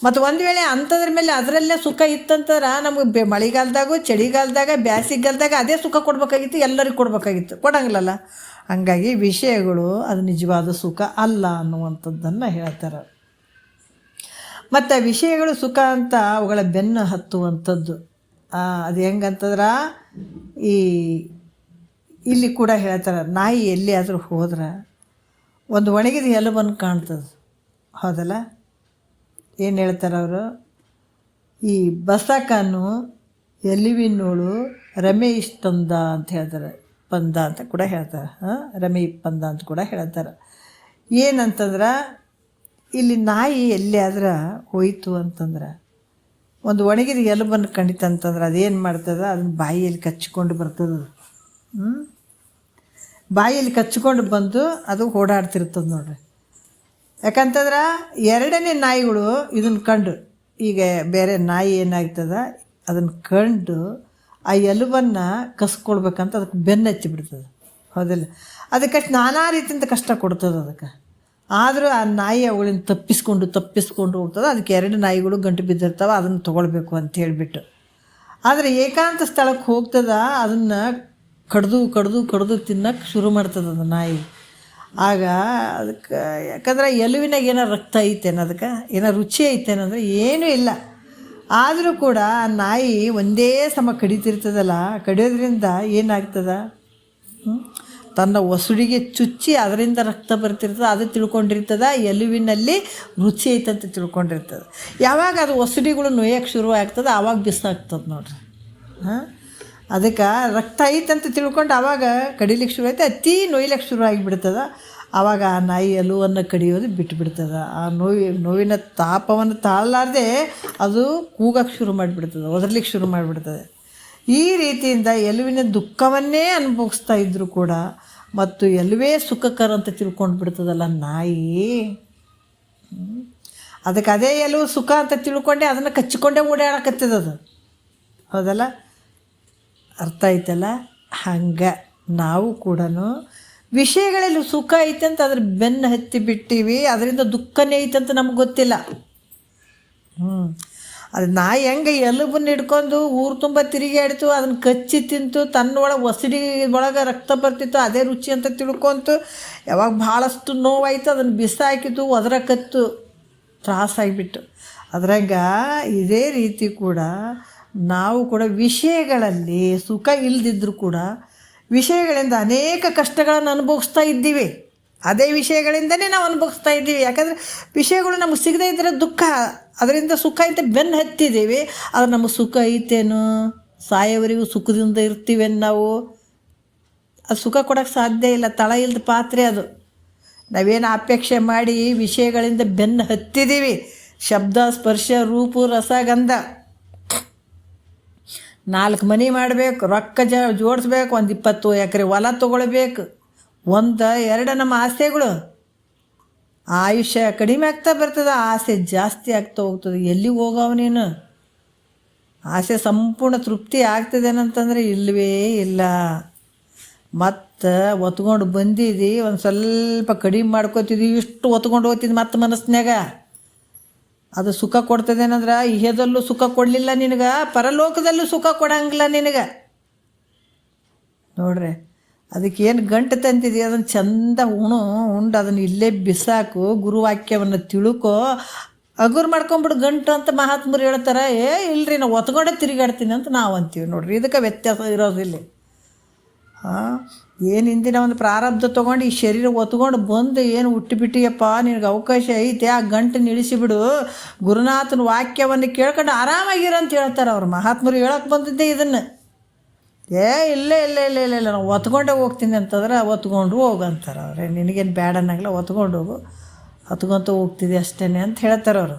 S1: ಮತ್ತು ಒಂದು ವೇಳೆ ಅಂಥದ್ರ ಮೇಲೆ ಅದರಲ್ಲೇ ಸುಖ ಇತ್ತಂದ್ರೆ ನಮಗೆ ಮಳೆಗಾಲದಾಗೂ ಚಳಿಗಾಲದಾಗ ಬ್ಯಾಸಿಗಾಲದಾಗ ಅದೇ ಸುಖ ಕೊಡಬೇಕಾಗಿತ್ತು, ಎಲ್ಲರಿಗೂ ಕೊಡಬೇಕಾಗಿತ್ತು, ಕೊಡಂಗಿಲ್ಲಲ್ಲ. ಹಾಗಾಗಿ ವಿಷಯಗಳು ಅದು ನಿಜವಾದ ಸುಖ ಅಲ್ಲ ಅನ್ನುವಂಥದ್ದನ್ನು ಹೇಳ್ತಾರೆ. ಮತ್ತು ವಿಷಯಗಳು ಸುಖ ಅಂತ ಅವುಗಳ ಬೆನ್ನು ಹತ್ತುವಂಥದ್ದು. ಅದು ಹೆಂಗಂತಂದ್ರೆ ಇಲ್ಲಿ ಕೂಡ ಹೇಳ್ತಾರೆ, ನಾಯಿ ಎಲ್ಲಿಯಾದರೂ ಹೋದ್ರೆ ಒಂದು ಒಣಗಿದ ಎಲುಬನ್ನು ಕಾಣ್ತದೆ, ಹೌದಲ್ಲ? ಏನು ಹೇಳ್ತಾರೆ ಅವರು, ಈ ಬಸಕನು ಎಲಿವಿನೋಳು ರಮೆ ಇಷ್ಟಂದ ಅಂತ ಹೇಳ್ತಾರೆ, ಪಂದ ಅಂತ ಕೂಡ ಹೇಳ್ತಾರೆ, ರಮೆ ಪಂದ ಅಂತ ಕೂಡ ಹೇಳ್ತಾರೆ. ಏನಂತಂದ್ರೆ ಇಲ್ಲಿ ನಾಯಿ ಎಲ್ಲಿಯಾದ್ರೆ ಹೋಯ್ತು ಅಂತಂದ್ರೆ ಒಂದು ಒಣಗಿದ ಎಲುಬನ್ನು ಕಂಡಿತಂತಂದ್ರೆ ಅದೇನು ಮಾಡ್ತದೆ, ಅದನ್ನು ಬಾಯಿಯಲ್ಲಿ ಕಚ್ಚಿಕೊಂಡು ಬರ್ತದೆ. ಬಾಯಲ್ಲಿ ಕಚ್ಚಿಕೊಂಡು ಬಂದು ಅದು ಓಡಾಡ್ತಿರ್ತದೆ ನೋಡ್ರಿ. ಯಾಕಂತಂದ್ರೆ ಎರಡನೇ ನಾಯಿಗಳು ಇದನ್ನು ಕಂಡು, ಈಗ ಬೇರೆ ನಾಯಿ ಏನಾಗ್ತದೆ ಅದನ್ನು ಕಂಡು ಆ ಎಲುಬನ್ನು ಕಸ್ಕೊಳ್ಬೇಕಂತ ಅದಕ್ಕೆ ಬೆನ್ನು ಹಚ್ಚಿಬಿಡ್ತದೆ, ಹೌದಿಲ್ಲ? ಅದಕ್ಕೆ ನಾನಾ ರೀತಿಯಿಂದ ಕಷ್ಟ ಕೊಡ್ತದೆ. ಅದಕ್ಕೆ ಆದರೂ ಆ ನಾಯಿ ಅವುಗಳಿಂದ ತಪ್ಪಿಸ್ಕೊಂಡು ಹೋಗ್ತದೆ. ಅದಕ್ಕೆ 2 ನಾಯಿಗಳು ಗಂಟು ಬಿದ್ದಿರ್ತಾವೆ, ಅದನ್ನು ತೊಗೊಳ್ಬೇಕು ಅಂತ ಹೇಳಿಬಿಟ್ಟು. ಆದರೆ ಏಕಾಂತ ಸ್ಥಳಕ್ಕೆ ಹೋಗ್ತದ, ಅದನ್ನು ಕಡ್ದು ತಿನ್ನಕ್ಕೆ ಶುರು ಮಾಡ್ತದೆ ಅದು ನಾಯಿ. ಆಗ ಅದಕ್ಕೆ ಯಾಕಂದ್ರೆ ಎಲುವಿನಾಗ ಏನೋ ರಕ್ತ ಐತೇನು, ಅದಕ್ಕೆ ಏನೋ ರುಚಿ ಐತೇನಂದ್ರೆ ಏನೂ ಇಲ್ಲ. ಆದರೂ ಕೂಡ ಆ ನಾಯಿ ಒಂದೇ ಸಮ ಕಡಿತಿರ್ತದಲ್ಲ, ಕಡಿಯೋದ್ರಿಂದ ಏನಾಗ್ತದ, ತನ್ನ ಒಸುಡಿಗೆ ಚುಚ್ಚಿ ಅದರಿಂದ ರಕ್ತ ಬರ್ತಿರ್ತದೆ. ಅದು ತಿಳ್ಕೊಂಡಿರ್ತದೆ ಎಲುವಿನಲ್ಲಿ ರುಚಿ ಐತಂತ ತಿಳ್ಕೊಂಡಿರ್ತದೆ. ಯಾವಾಗ ಅದು ಒಸುಡಿಗಳು ನೋಯಕ್ಕೆ ಶುರು ಆಗ್ತದೆ ಆವಾಗ ಬಿಸಾಗ್ತದೆ ನೋಡ್ರಿ. ಅದಕ್ಕೆ ರಕ್ತ ಐತಂತ ತಿಳ್ಕೊಂಡು ಆವಾಗ ಕಡಿಲಿಕ್ಕೆ ಶುರು ಆಯ್ತು, ಅತಿ ನೋಯ್ಲಿಕ್ಕೆ ಶುರು ಆಗಿಬಿಡ್ತದೆ. ಆವಾಗ ಆ ನಾಯಿ ಎಲುವನ್ನು ಕಡಿಯೋದು ಬಿಟ್ಟುಬಿಡ್ತದೆ. ಆ ನೋವಿನ ತಾಪವನ್ನು ತಾಳಲಾರ್ದೆ ಅದು ಕೂಗಕ್ಕೆ ಶುರು ಮಾಡಿಬಿಡ್ತದೆ, ಒದರ್ಲಿಕ್ಕೆ ಶುರು ಮಾಡಿಬಿಡ್ತದೆ. ಈ ರೀತಿಯಿಂದ ಎಲುವಿನ ದುಃಖವನ್ನೇ ಅನುಭವಿಸ್ತಾ ಇದ್ದರೂ ಕೂಡ ಮತ್ತು ಎಲುವೇ ಸುಖಕರ ಅಂತ ತಿಳ್ಕೊಂಡು ಬಿಡ್ತದಲ್ಲ ನಾಯಿ. ಅದಕ್ಕೆ ಅದೇ ಎಲುವು ಸುಖ ಅಂತ ತಿಳ್ಕೊಂಡೆ ಅದನ್ನು ಕಚ್ಚಿಕೊಂಡೇ ಓಡಾಡಕತ್ತದದು. ಹೌದಲ್ಲ, ಅರ್ಥ ಆಯ್ತಲ್ಲ? ಹಂಗೆ ನಾವು ಕೂಡ ವಿಷಯಗಳಲ್ಲಿ ಸುಖ ಐತೆ ಅಂತ ಅದ್ರ ಬೆನ್ನು ಹತ್ತಿ ಬಿಟ್ಟಿವಿ, ಅದರಿಂದ ದುಃಖನೇ ಐತಂತ ನಮ್ಗೆ ಗೊತ್ತಿಲ್ಲ. ಅದು ನಾಯಿ ಹೆಂಗೆ ಎಲುಬನ್ನು ಹಿಡ್ಕೊಂಡು ಊರು ತುಂಬ ತಿರುಗಾಡ್ತು, ಅದನ್ನು ಕಚ್ಚಿ ತಿಂತು, ತನ್ನೊಳಗೆ ಒಸಡಿ ಒಳಗೆ ರಕ್ತ ಬರ್ತಿತ್ತು, ಅದೇ ರುಚಿ ಅಂತ ತಿಳ್ಕೊಂತು. ಯಾವಾಗ ಭಾಳಷ್ಟು ನೋವಾಯಿತು ಅದನ್ನು ಬಿಸಾಕಿತು, ಒದರಕತ್ತು, ತ್ರಾಸಾಗಿಬಿಟ್ಟು. ಅದ್ರಾಗ ಇದೇ ರೀತಿ ಕೂಡ ನಾವು ಕೂಡ ವಿಷಯಗಳಲ್ಲಿ ಸುಖ ಇಲ್ಲದಿದ್ದರೂ ಕೂಡ ವಿಷಯಗಳಿಂದ ಅನೇಕ ಕಷ್ಟಗಳನ್ನು ಅನುಭವಿಸ್ತಾ ಇದ್ದೀವಿ. ಅದೇ ವಿಷಯಗಳಿಂದನೇ ನಾವು ಅನುಭವಿಸ್ತಾ ಇದ್ದೀವಿ. ಯಾಕಂದರೆ ವಿಷಯಗಳು ನಮಗೆ ಸಿಗದೇ ಇದ್ದರೆ ದುಃಖ, ಅದರಿಂದ ಸುಖ ಐತೆ ಬೆನ್ನು ಹತ್ತಿದ್ದೀವಿ. ಆದರೆ ನಮಗೆ ಸುಖ ಐತೇನು? ಸಾಯೋವರೆಗೂ ಸುಖದಿಂದ ಇರ್ತೀವೇನು ನಾವು? ಅದು ಸುಖ ಕೊಡೋಕ್ಕೆ ಸಾಧ್ಯ ಇಲ್ಲ, ತಳ ಇಲ್ಲದ ಪಾತ್ರೆ ಅದು. ನಾವೇನು ಅಪೇಕ್ಷೆ ಮಾಡಿ ವಿಷಯಗಳಿಂದ ಬೆನ್ನು ಹತ್ತಿದ್ದೀವಿ. ಶಬ್ದ, ಸ್ಪರ್ಶ, ರೂಪು, ರಸ, ಗಂಧ, 4 ಮನೆ ಮಾಡಬೇಕು, ರೊಕ್ಕ ಜೋಡಿಸ್ಬೇಕು, 20 ಎಕರೆ ಹೊಲ ತೊಗೊಳ್ಬೇಕು, 1-2 ನಮ್ಮ ಆಸೆಗಳು. ಆಯುಷ್ಯ ಕಡಿಮೆ ಆಗ್ತಾ ಬರ್ತದೆ, ಆಸೆ ಜಾಸ್ತಿ ಆಗ್ತಾ ಹೋಗ್ತದೆ. ಎಲ್ಲಿಗೆ ಹೋಗವ ನೀನು? ಆಸೆ ಸಂಪೂರ್ಣ ತೃಪ್ತಿ ಆಗ್ತದೇನಂತಂದರೆ ಇಲ್ಲವೇ ಇಲ್ಲ. ಮತ್ತು ಒತ್ಕೊಂಡು ಬಂದಿದ್ದು ಒಂದು ಸ್ವಲ್ಪ ಕಡಿಮೆ ಮಾಡ್ಕೋತಿದ್ವಿ, ಇಷ್ಟು ಒತ್ಕೊಂಡು ಹೋಗ್ತಿದ್ದು ಮತ್ತು ಮನಸ್ಸಿನಾಗ ಅದು ಸುಖ ಕೊಡ್ತದೇನಂದ್ರೆ ಇಹದಲ್ಲೂ ಸುಖ ಕೊಡಲಿಲ್ಲ ನಿನಗೆ, ಪರಲೋಕದಲ್ಲೂ ಸುಖ ಕೊಡಂಗಿಲ್ಲ ನಿನಗೆ. ನೋಡ್ರಿ, ಅದಕ್ಕೇನು ಗಂಟು ತಂತಿದ್ದೀವಿ ಅದನ್ನು ಚಂದ ಉಂಡು ಅದನ್ನು ಇಲ್ಲೇ ಬಿಸಾಕು, ಗುರುವಾಕ್ಯವನ್ನು ತಿಳ್ಕೊ, ಅಗುರು ಮಾಡ್ಕೊಂಬಿಡು ಗಂಟು ಅಂತ ಮಹಾತ್ಮರು ಹೇಳ್ತಾರೆ. ಇಲ್ರಿ ನಾವು ಒತ್ಕೊಂಡೇ ತಿರುಗಾಡ್ತೀನಿ ಅಂತ ನಾವು ಅಂತೀವಿ. ನೋಡ್ರಿ, ಇದಕ್ಕೆ ವ್ಯತ್ಯಾಸ ಇರೋದಿಲ್ಲ. ಏನು ಹಿಂದಿನ ಒಂದು ಪ್ರಾರಬ್ಧ ತೊಗೊಂಡು ಈ ಶರೀರ ಒತ್ಕೊಂಡು ಬಂದು ಏನು ಹುಟ್ಟಿಬಿಟ್ಟಿಯಪ್ಪ, ನಿನಗೆ ಅವಕಾಶ ಐತೆ, ಆ ಗಂಟು ನಿಲ್ಲಿಸಿಬಿಡು, ಗುರುನಾಥನ ವಾಕ್ಯವನ್ನು ಕೇಳ್ಕೊಂಡು ಆರಾಮಾಗಿರ ಅಂತ ಹೇಳ್ತಾರೆ ಅವ್ರು. ಮಹಾತ್ಮರು ಹೇಳಕ್ಕೆ ಬಂದಿದ್ದೆ ಇದನ್ನು. ಇಲ್ಲ ನಾವು ಒತ್ಕೊಂಡೇ ಹೋಗ್ತೀನಿ ಅಂತಂದ್ರೆ ಒತ್ಕೊಂಡು ಹೋಗಂತಾರೆ ಅವ್ರೆ. ನಿನಗೇನು ಬೇಡ ಅನ್ನಂಗಿಲ್ಲ, ಒತ್ಕೊಂಡು ಹೋಗು, ಹೊತ್ಕೊಂತ ಹೋಗ್ತಿದ್ದೆ ಅಷ್ಟೇ ಅಂತ ಹೇಳ್ತಾರೆ ಅವರು.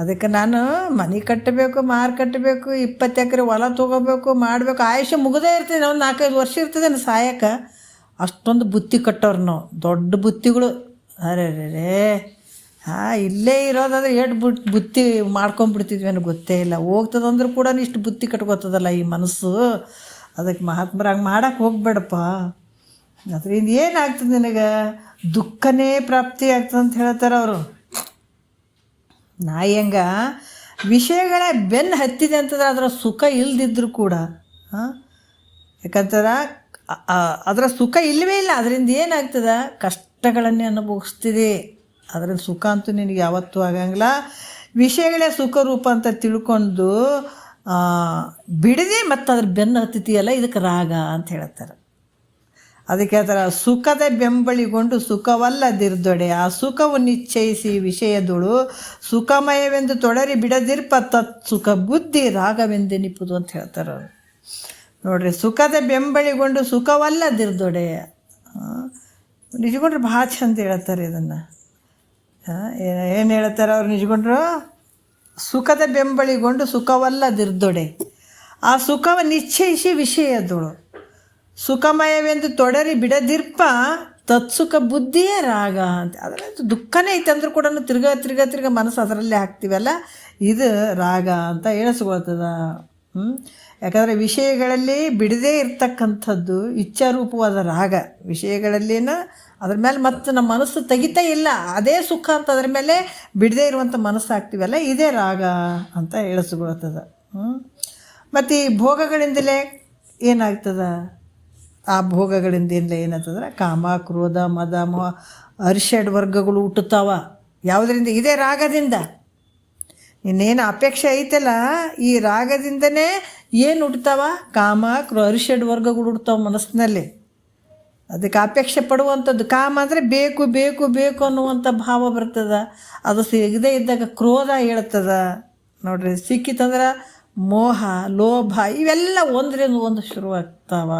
S1: ಅದಕ್ಕೆ ನಾನು ಮನೆ ಕಟ್ಟಬೇಕು, ಮಾರು ಕಟ್ಟಬೇಕು, 20 ಎಕರೆ ಹೊಲ ತೊಗೋಬೇಕು, ಮಾಡಬೇಕು, ಆಯುಷ್ಯ ಮುಗದೇ ಇರ್ತದೆ. ಒಂದು 4-5 ವರ್ಷ ಇರ್ತದೆ ಸಾಯಕ್ಕೆ. ಅಷ್ಟೊಂದು ಬುತ್ತಿ ಕಟ್ಟೋರು ನಾವು, ದೊಡ್ಡ ಬುತ್ತಿಗಳು. ಅರೆ ಇಲ್ಲೇ ಇರೋದಾದ್ರೆ ಬುತ್ತಿ ಮಾಡ್ಕೊಂಬಿಡ್ತಿದ್ವಿ ಅನ್ನೋ ಗೊತ್ತೇ ಇಲ್ಲ. ಹೋಗ್ತದಂದ್ರೂ ಕೂಡ ಇಷ್ಟು ಬುತ್ತಿ ಕಟ್ಕೋತದಲ್ಲ ಈ ಮನಸ್ಸು. ಅದಕ್ಕೆ ಮಹಾತ್ಮರಾಗಿ ಮಾಡೋಕ್ಕೆ ಹೋಗ್ಬೇಡಪ್ಪ. ಅದರಿಂದ ಏನಾಗ್ತದೆ ನಿನಗೆ? ದುಃಖನೇ ಪ್ರಾಪ್ತಿ ಆಗ್ತದೆ ಅಂತ ಹೇಳ್ತಾರೆ ಅವರು. ನಾಯಿ ಹೆಂಗ ವಿಷಯಗಳ ಬೆನ್ನು ಹತ್ತಿದೆ ಅಂತಂದ್ರೆ ಅದರ ಸುಖ ಇಲ್ಲದಿದ್ದರೂ ಕೂಡ, ಯಾಕಂದ್ರೆ ಅದರ ಸುಖ ಇಲ್ಲವೇ ಇಲ್ಲ. ಅದರಿಂದ ಏನಾಗ್ತದೆ? ಕಷ್ಟಗಳನ್ನೇ ಅನುಭವಿಸ್ತಿದೆ. ಅದರಲ್ಲಿ ಸುಖ ಅಂತೂ ನಿನಗೆ ಯಾವತ್ತೂ ಆಗಂಗಿಲ್ಲ. ವಿಷಯಗಳೇ ಸುಖ ರೂಪ ಅಂತ ತಿಳ್ಕೊಂಡು ಬಿಡದೆ ಮತ್ತು ಅದ್ರ ಬೆನ್ನು ಹತ್ತಿದೆಯಲ್ಲ, ಇದಕ್ಕೆ ರಾಗ ಅಂತ ಹೇಳ್ತಾರೆ. ಅದಕ್ಕೆ ಆ ಥರ ಸುಖದ ಬೆಂಬಳಿಗೊಂಡು ಸುಖವಲ್ಲದಿರ್ದೊಡೆ, ಆ ಸುಖವನ್ನು ನಿಶ್ಚಯಿಸಿ ವಿಷಯದೊಳು ಸುಖಮಯವೆಂದು ತೊಡರಿ ಬಿಡದಿರ್ಪ ತತ್ ಸುಖ ಬುದ್ಧಿ ರಾಗವೆಂದೆನಿಪುದು ಅಂತ ಹೇಳ್ತಾರೆ ಅವರು. ನೋಡ್ರಿ, ಸುಖದ ಬೆಂಬಳಿಗೊಂಡು ಸುಖವಲ್ಲದಿರ್ದೊಡೆ, ನಿಜಗೊಂಡ್ರು ಭಾಳ ಚಂದ ಹೇಳ್ತಾರೆ ಇದನ್ನು. ಏನು ಹೇಳ್ತಾರೆ ಅವ್ರು ನಿಜಗೊಂಡ್ರು? ಸುಖದ ಬೆಂಬಳಿಗೊಂಡು ಸುಖವಲ್ಲದಿರ್ದೊಡೆ, ಆ ಸುಖವನ್ನು ನಿಶ್ಚಯಿಸಿ ವಿಷಯದೊಳು ಸುಖಮಯವೆಂದು ತೊಡರಿ ಬಿಡದಿರ್ಪ ತತ್ಸುಖ ಬುದ್ಧಿಯೇ ರಾಗ ಅಂತ. ಅದರಲ್ಲಿ ದುಃಖನೇ ಐತೆ ಅಂದರೂ ಕೂಡ ತಿರ್ಗ ಮನಸ್ಸು ಅದರಲ್ಲೇ ಹಾಕ್ತೀವಲ್ಲ, ಇದು ರಾಗ ಅಂತ ಎಣಿಸ್ಕೊಳ್ತದ. ಯಾಕಂದರೆ ವಿಷಯಗಳಲ್ಲಿ ಬಿಡದೇ ಇರ್ತಕ್ಕಂಥದ್ದು ಇಚ್ಛಾರೂಪವಾದ ರಾಗ. ವಿಷಯಗಳಲ್ಲಿನ ಅದ್ರ ಮೇಲೆ ಮತ್ತು ನಮ್ಮ ಮನಸ್ಸು ತೆಗಿತಾ ಇಲ್ಲ, ಅದೇ ಸುಖ ಅಂತ ಅದ್ರ ಮೇಲೆ ಬಿಡದೇ ಇರುವಂಥ ಮನಸ್ಸು ಆಗ್ತೀವಲ್ಲ, ಇದೇ ರಾಗ ಅಂತ ಹೇಳಿಸ್ಕೊಳ್ತದೆ. ಮತ್ತು ಈ ಭೋಗಗಳಿಂದಲೇ ಏನಾಗ್ತದೆ, ಆ ಭೋಗಗಳಿಂದ ಏನಾಗ್ತದ್ರೆ ಕಾಮ, ಕ್ರೋಧ, ಮದ, ಮೋಹ, ಅರಿಷಡ್ ವರ್ಗಗಳು ಹುಟ್ಟುತ್ತಾವ. ಯಾವುದರಿಂದ? ಇದೇ ರಾಗದಿಂದ. ಇನ್ನೇನು ಅಪೇಕ್ಷೆ ಐತಲ್ಲ, ಈ ರಾಗದಿಂದನೇ ಏನು ಹುಟ್ಟುತ್ತಾವ? ಕಾಮ, ಅರಿಷಡ್ ವರ್ಗಗಳು ಹುಡ್ತಾವ ಮನಸ್ಸಿನಲ್ಲಿ. ಅದಕ್ಕೆ ಅಪೇಕ್ಷೆ ಪಡುವಂಥದ್ದು. ಕಾಮ ಅಂದರೆ ಬೇಕು ಬೇಕು ಬೇಕು ಅನ್ನುವಂಥ ಭಾವ ಬರ್ತದೆ. ಅದು ಸಿಗದೇ ಇದ್ದಾಗ ಕ್ರೋಧ ಹೇಳ್ತದೆ ನೋಡ್ರಿ. ಸಿಕ್ಕಿತಂದ್ರೆ ಮೋಹ, ಲೋಭ, ಇವೆಲ್ಲ ಒಂದರಿಂದ ಒಂದು ಶುರುವಾಗ್ತಾವ.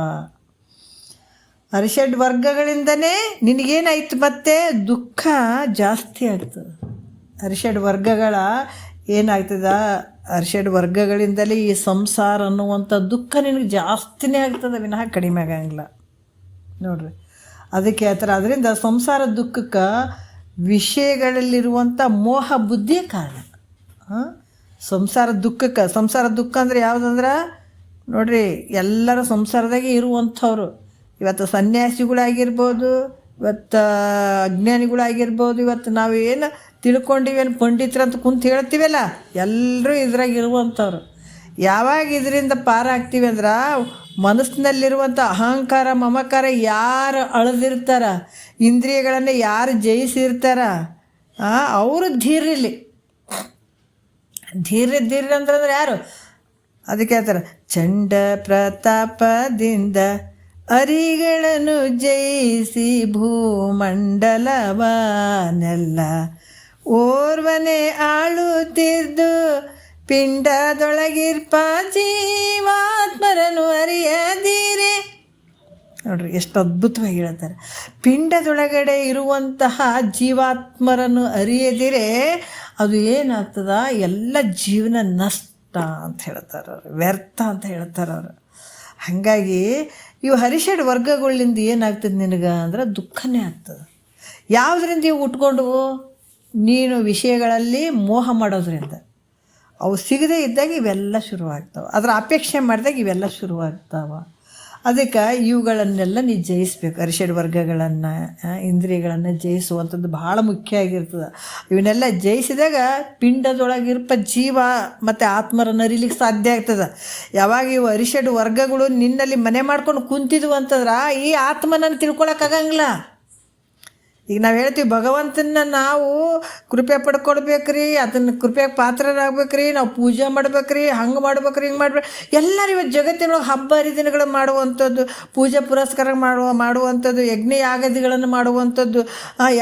S1: ಅರಿಷಡ್ ವರ್ಗಗಳಿಂದನೇ ನಿನಗೇನಾಯ್ತು? ಮತ್ತೆ ದುಃಖ ಜಾಸ್ತಿ ಆಗ್ತದೆ. ಅರಿಷಡ್ ವರ್ಗಗಳ ಏನಾಗ್ತದೆ? ಅರಿಷಡ್ ವರ್ಗಗಳಿಂದಲೇ ಈ ಸಂಸಾರ ಅನ್ನುವಂಥ ದುಃಖ ನಿನಗೆ ಜಾಸ್ತಿನೇ ಆಗ್ತದೆ, ವಿನಃ ಕಡಿಮೆ ಆಗಂಗಿಲ್ಲ ನೋಡ್ರಿ. ಅದಕ್ಕೆ ಆ ಥರ. ಅದರಿಂದ ಸಂಸಾರ ದುಃಖಕ್ಕೆ ವಿಷಯಗಳಲ್ಲಿರುವಂಥ ಮೋಹ ಬುದ್ಧಿಯೇ ಕಾರಣ. ಸಂಸಾರ ದುಃಖ ಅಂದರೆ ಯಾವುದಂದ್ರೆ ನೋಡ್ರಿ, ಎಲ್ಲರ ಸಂಸಾರದಾಗೆ ಇರುವಂಥವ್ರು. ಇವತ್ತು ಸನ್ಯಾಸಿಗಳಾಗಿರ್ಬೋದು, ಇವತ್ತು ಅಜ್ಞಾನಿಗಳಾಗಿರ್ಬೋದು, ಇವತ್ತು ನಾವು ಏನು ತಿಳ್ಕೊಂಡಿವೇನು ಪಂಡಿತರಂತ ಕುಂತು ಹೇಳ್ತೀವಲ್ಲ, ಎಲ್ಲರೂ ಇದ್ರಾಗ ಇರುವಂಥವ್ರು. ಯಾವಾಗ ಇದರಿಂದ ಪಾರಾಗ್ತೀವಿ ಅಂದ್ರೆ, ಮನಸ್ಸಿನಲ್ಲಿರುವಂಥ ಅಹಂಕಾರ, ಮಮಕಾರ ಯಾರು ಅಳೆದಿರ್ತಾರ, ಇಂದ್ರಿಯಗಳನ್ನು ಯಾರು ಜಯಿಸಿರ್ತಾರ, ಅವರು ಧೀರ್ಯಲ್ಲಿ. ಧೀರ್ಯ ಅಂತಂದ್ರೆ ಯಾರು? ಅದಕ್ಕೆ ಹೇಳ್ತಾರೆ, ಚಂಡ ಪ್ರತಾಪದಿಂದ ಅರಿಗಳನ್ನು ಜಯಿಸಿ ಭೂಮಂಡಲವನೆಲ್ಲ ಓರ್ವನೆ ಆಳುತ್ತಿದ್ದು ಪಿಂಡದೊಳಗಿರ್ಪ ಜೀವಾತ್ಮರನ್ನು ಅರಿಯದಿರೆ. ನೋಡ್ರಿ ಎಷ್ಟು ಅದ್ಭುತವಾಗಿ ಹೇಳ್ತಾರೆ. ಪಿಂಡದೊಳಗಡೆ ಇರುವಂತಹ ಜೀವಾತ್ಮರನ್ನು ಅರಿಯದಿರೆ ಅದು ಏನಾಗ್ತದ? ಎಲ್ಲ ಜೀವನ ನಷ್ಟ ಅಂತ ಹೇಳ್ತಾರೆ ಅವರು, ವ್ಯರ್ಥ ಅಂತ ಹೇಳ್ತಾರೆ ಅವರು. ಹಾಗಾಗಿ ಇವು ಹರಿಷಡ್ ವರ್ಗಗಳಿಂದ ಏನಾಗ್ತದೆ ನಿನಗೆ ಅಂದ್ರೆ ದುಃಖನೇ ಆಗ್ತದೆ. ಯಾವುದರಿಂದ ಇವು ಉಟ್ಕೊಂಡವು? ನೀನು ವಿಷಯಗಳಲ್ಲಿ ಮೋಹ ಮಾಡೋದ್ರಿಂದ. ಅವು ಸಿಗದೇ ಇದ್ದಾಗ ಇವೆಲ್ಲ ಶುರುವಾಗ್ತಾವೆ, ಅದರ ಅಪೇಕ್ಷೆ ಮಾಡಿದಾಗ ಇವೆಲ್ಲ ಶುರುವಾಗ್ತಾವೆ. ಅದಕ್ಕೆ ಇವುಗಳನ್ನೆಲ್ಲ ನೀ ಜಯಿಸ್ಬೇಕು. ಅರಿಷಡ್ ವರ್ಗಗಳನ್ನು, ಇಂದ್ರಿಯಗಳನ್ನು ಜಯಿಸುವಂಥದ್ದು ಭಾಳ ಮುಖ್ಯ ಆಗಿರ್ತದೆ. ಇವನ್ನೆಲ್ಲ ಜಯಿಸಿದಾಗ ಪಿಂಡದೊಳಗಿರ್ಪ ಜೀವ ಮತ್ತು ಆತ್ಮರನ್ನು ಅರಿಲಿಕ್ಕೆ ಸಾಧ್ಯ ಆಗ್ತದೆ. ಯಾವಾಗ ಇವು ಅರಿಷಡ್ ವರ್ಗಗಳು ನಿನ್ನಲ್ಲಿ ಮನೆ ಮಾಡ್ಕೊಂಡು ಕುಂತಿದ್ವು ಅಂತಂದ್ರೆ ಈ ಆತ್ಮನನ್ನು ತಿಳ್ಕೊಳಕ್ಕಾಗಂಗಿಲ್ಲ. ಈಗ ನಾವು ಹೇಳ್ತೀವಿ ಭಗವಂತನ ನಾವು ಕೃಪೆ ಪಡ್ಕೊಡ್ಬೇಕ್ರಿ, ಅದನ್ನು ಕೃಪೆಗೆ ಪಾತ್ರರಾಗ್ಬೇಕ್ರಿ, ನಾವು ಪೂಜೆ ಮಾಡ್ಬೇಕ್ರಿ, ಹಂಗೆ ಮಾಡ್ಬೇಕ್ರಿ, ಹಿಂಗೆ ಮಾಡ್ಬೇಕು. ಎಲ್ಲರೂ ಇವತ್ತು ಜಗತ್ತಿನೊಳಗೆ ಹಬ್ಬ ಹರಿದಿನಗಳು ಮಾಡುವಂಥದ್ದು, ಪೂಜೆ ಪುರಸ್ಕಾರ ಮಾಡುವಂಥದ್ದು, ಯಜ್ಞ ಯಾಗದಿಗಳನ್ನು ಮಾಡುವಂಥದ್ದು,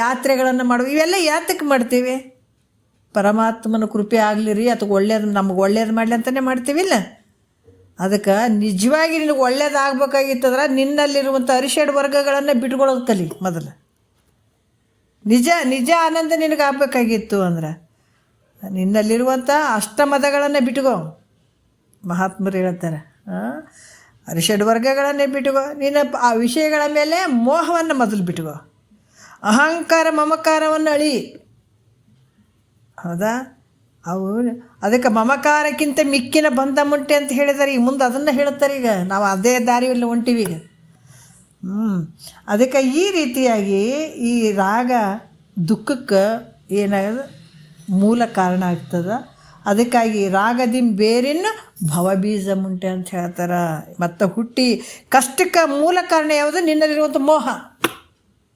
S1: ಯಾತ್ರೆಗಳನ್ನು ಇವೆಲ್ಲ ಯಾತಕ್ಕೆ ಮಾಡ್ತೀವಿ? ಪರಮಾತ್ಮನ ಕೃಪೆ ಆಗಲಿ ರೀ, ಅಥವಾ ನಮಗೆ ಒಳ್ಳೇದು ಮಾಡಲಿ ಅಂತಲೇ ಮಾಡ್ತೀವಿಲ್ಲ. ಅದಕ್ಕೆ ನಿಜವಾಗಿ ನಿನಗೆ ಒಳ್ಳೇದಾಗಬೇಕಾಗಿತ್ತಂದ್ರೆ ನಿನ್ನಲ್ಲಿರುವಂಥ ಅರಿಷಡ್ ವರ್ಗಗಳನ್ನು ಬಿಟ್ಕೊಳ್ಳೋದು ಕಲಿ ಮೊದಲು. ನಿಜ ಆನಂದ ನಿನಗೆ ಆಗಬೇಕಾಗಿತ್ತು ಅಂದ್ರೆ ನಿನ್ನಲ್ಲಿರುವಂಥ ಅಷ್ಟಮದಗಳನ್ನು ಬಿಟ್ಕೋ. ಮಹಾತ್ಮರು ಹೇಳ್ತಾರೆ, ಅರಿಷಡ್ ವರ್ಗಗಳನ್ನೇ ಬಿಟ್ಕೋ. ನೀನು ಆ ವಿಷಯಗಳ ಮೇಲೆ ಮೋಹವನ್ನು ಮೊದಲು ಬಿಟ್ಕೋ. ಅಹಂಕಾರ ಮಮಕಾರವನ್ನು ಅಳಿ. ಹೌದಾ? ಅವು ಅದಕ್ಕೆ ಮಮಕಾರಕ್ಕಿಂತ ಮಿಕ್ಕಿನ ಬಂಧ ಮುಂಟೆ ಅಂತ ಹೇಳಿದ್ದಾರೆ. ಈಗ ಮುಂದೆ ಅದನ್ನು ಹೇಳ್ತಾರೆ. ಈಗ ನಾವು ಅದೇ ದಾರಿಯಲ್ಲಿ ಹೊಂಟೀವಿ ಈಗ. ಅದಕ್ಕೆ ಈ ರೀತಿಯಾಗಿ ಈ ರಾಗ ದುಃಖಕ್ಕೆ ಏನಾಗೋದು ಮೂಲ ಕಾರಣ ಆಗ್ತದೆ. ಅದಕ್ಕಾಗಿ ರಾಗದಿಂ ಬೇರಿನ ಭವಬೀಜ ಮುಂಟೆ ಅಂತ ಹೇಳ್ತಾರೆ. ಮತ್ತು ಹುಟ್ಟಿ ಕಷ್ಟಕ್ಕೆ ಮೂಲ ಕಾರಣ ಯಾವುದು? ನಿನ್ನಲ್ಲಿರುವಂಥ ಮೋಹ.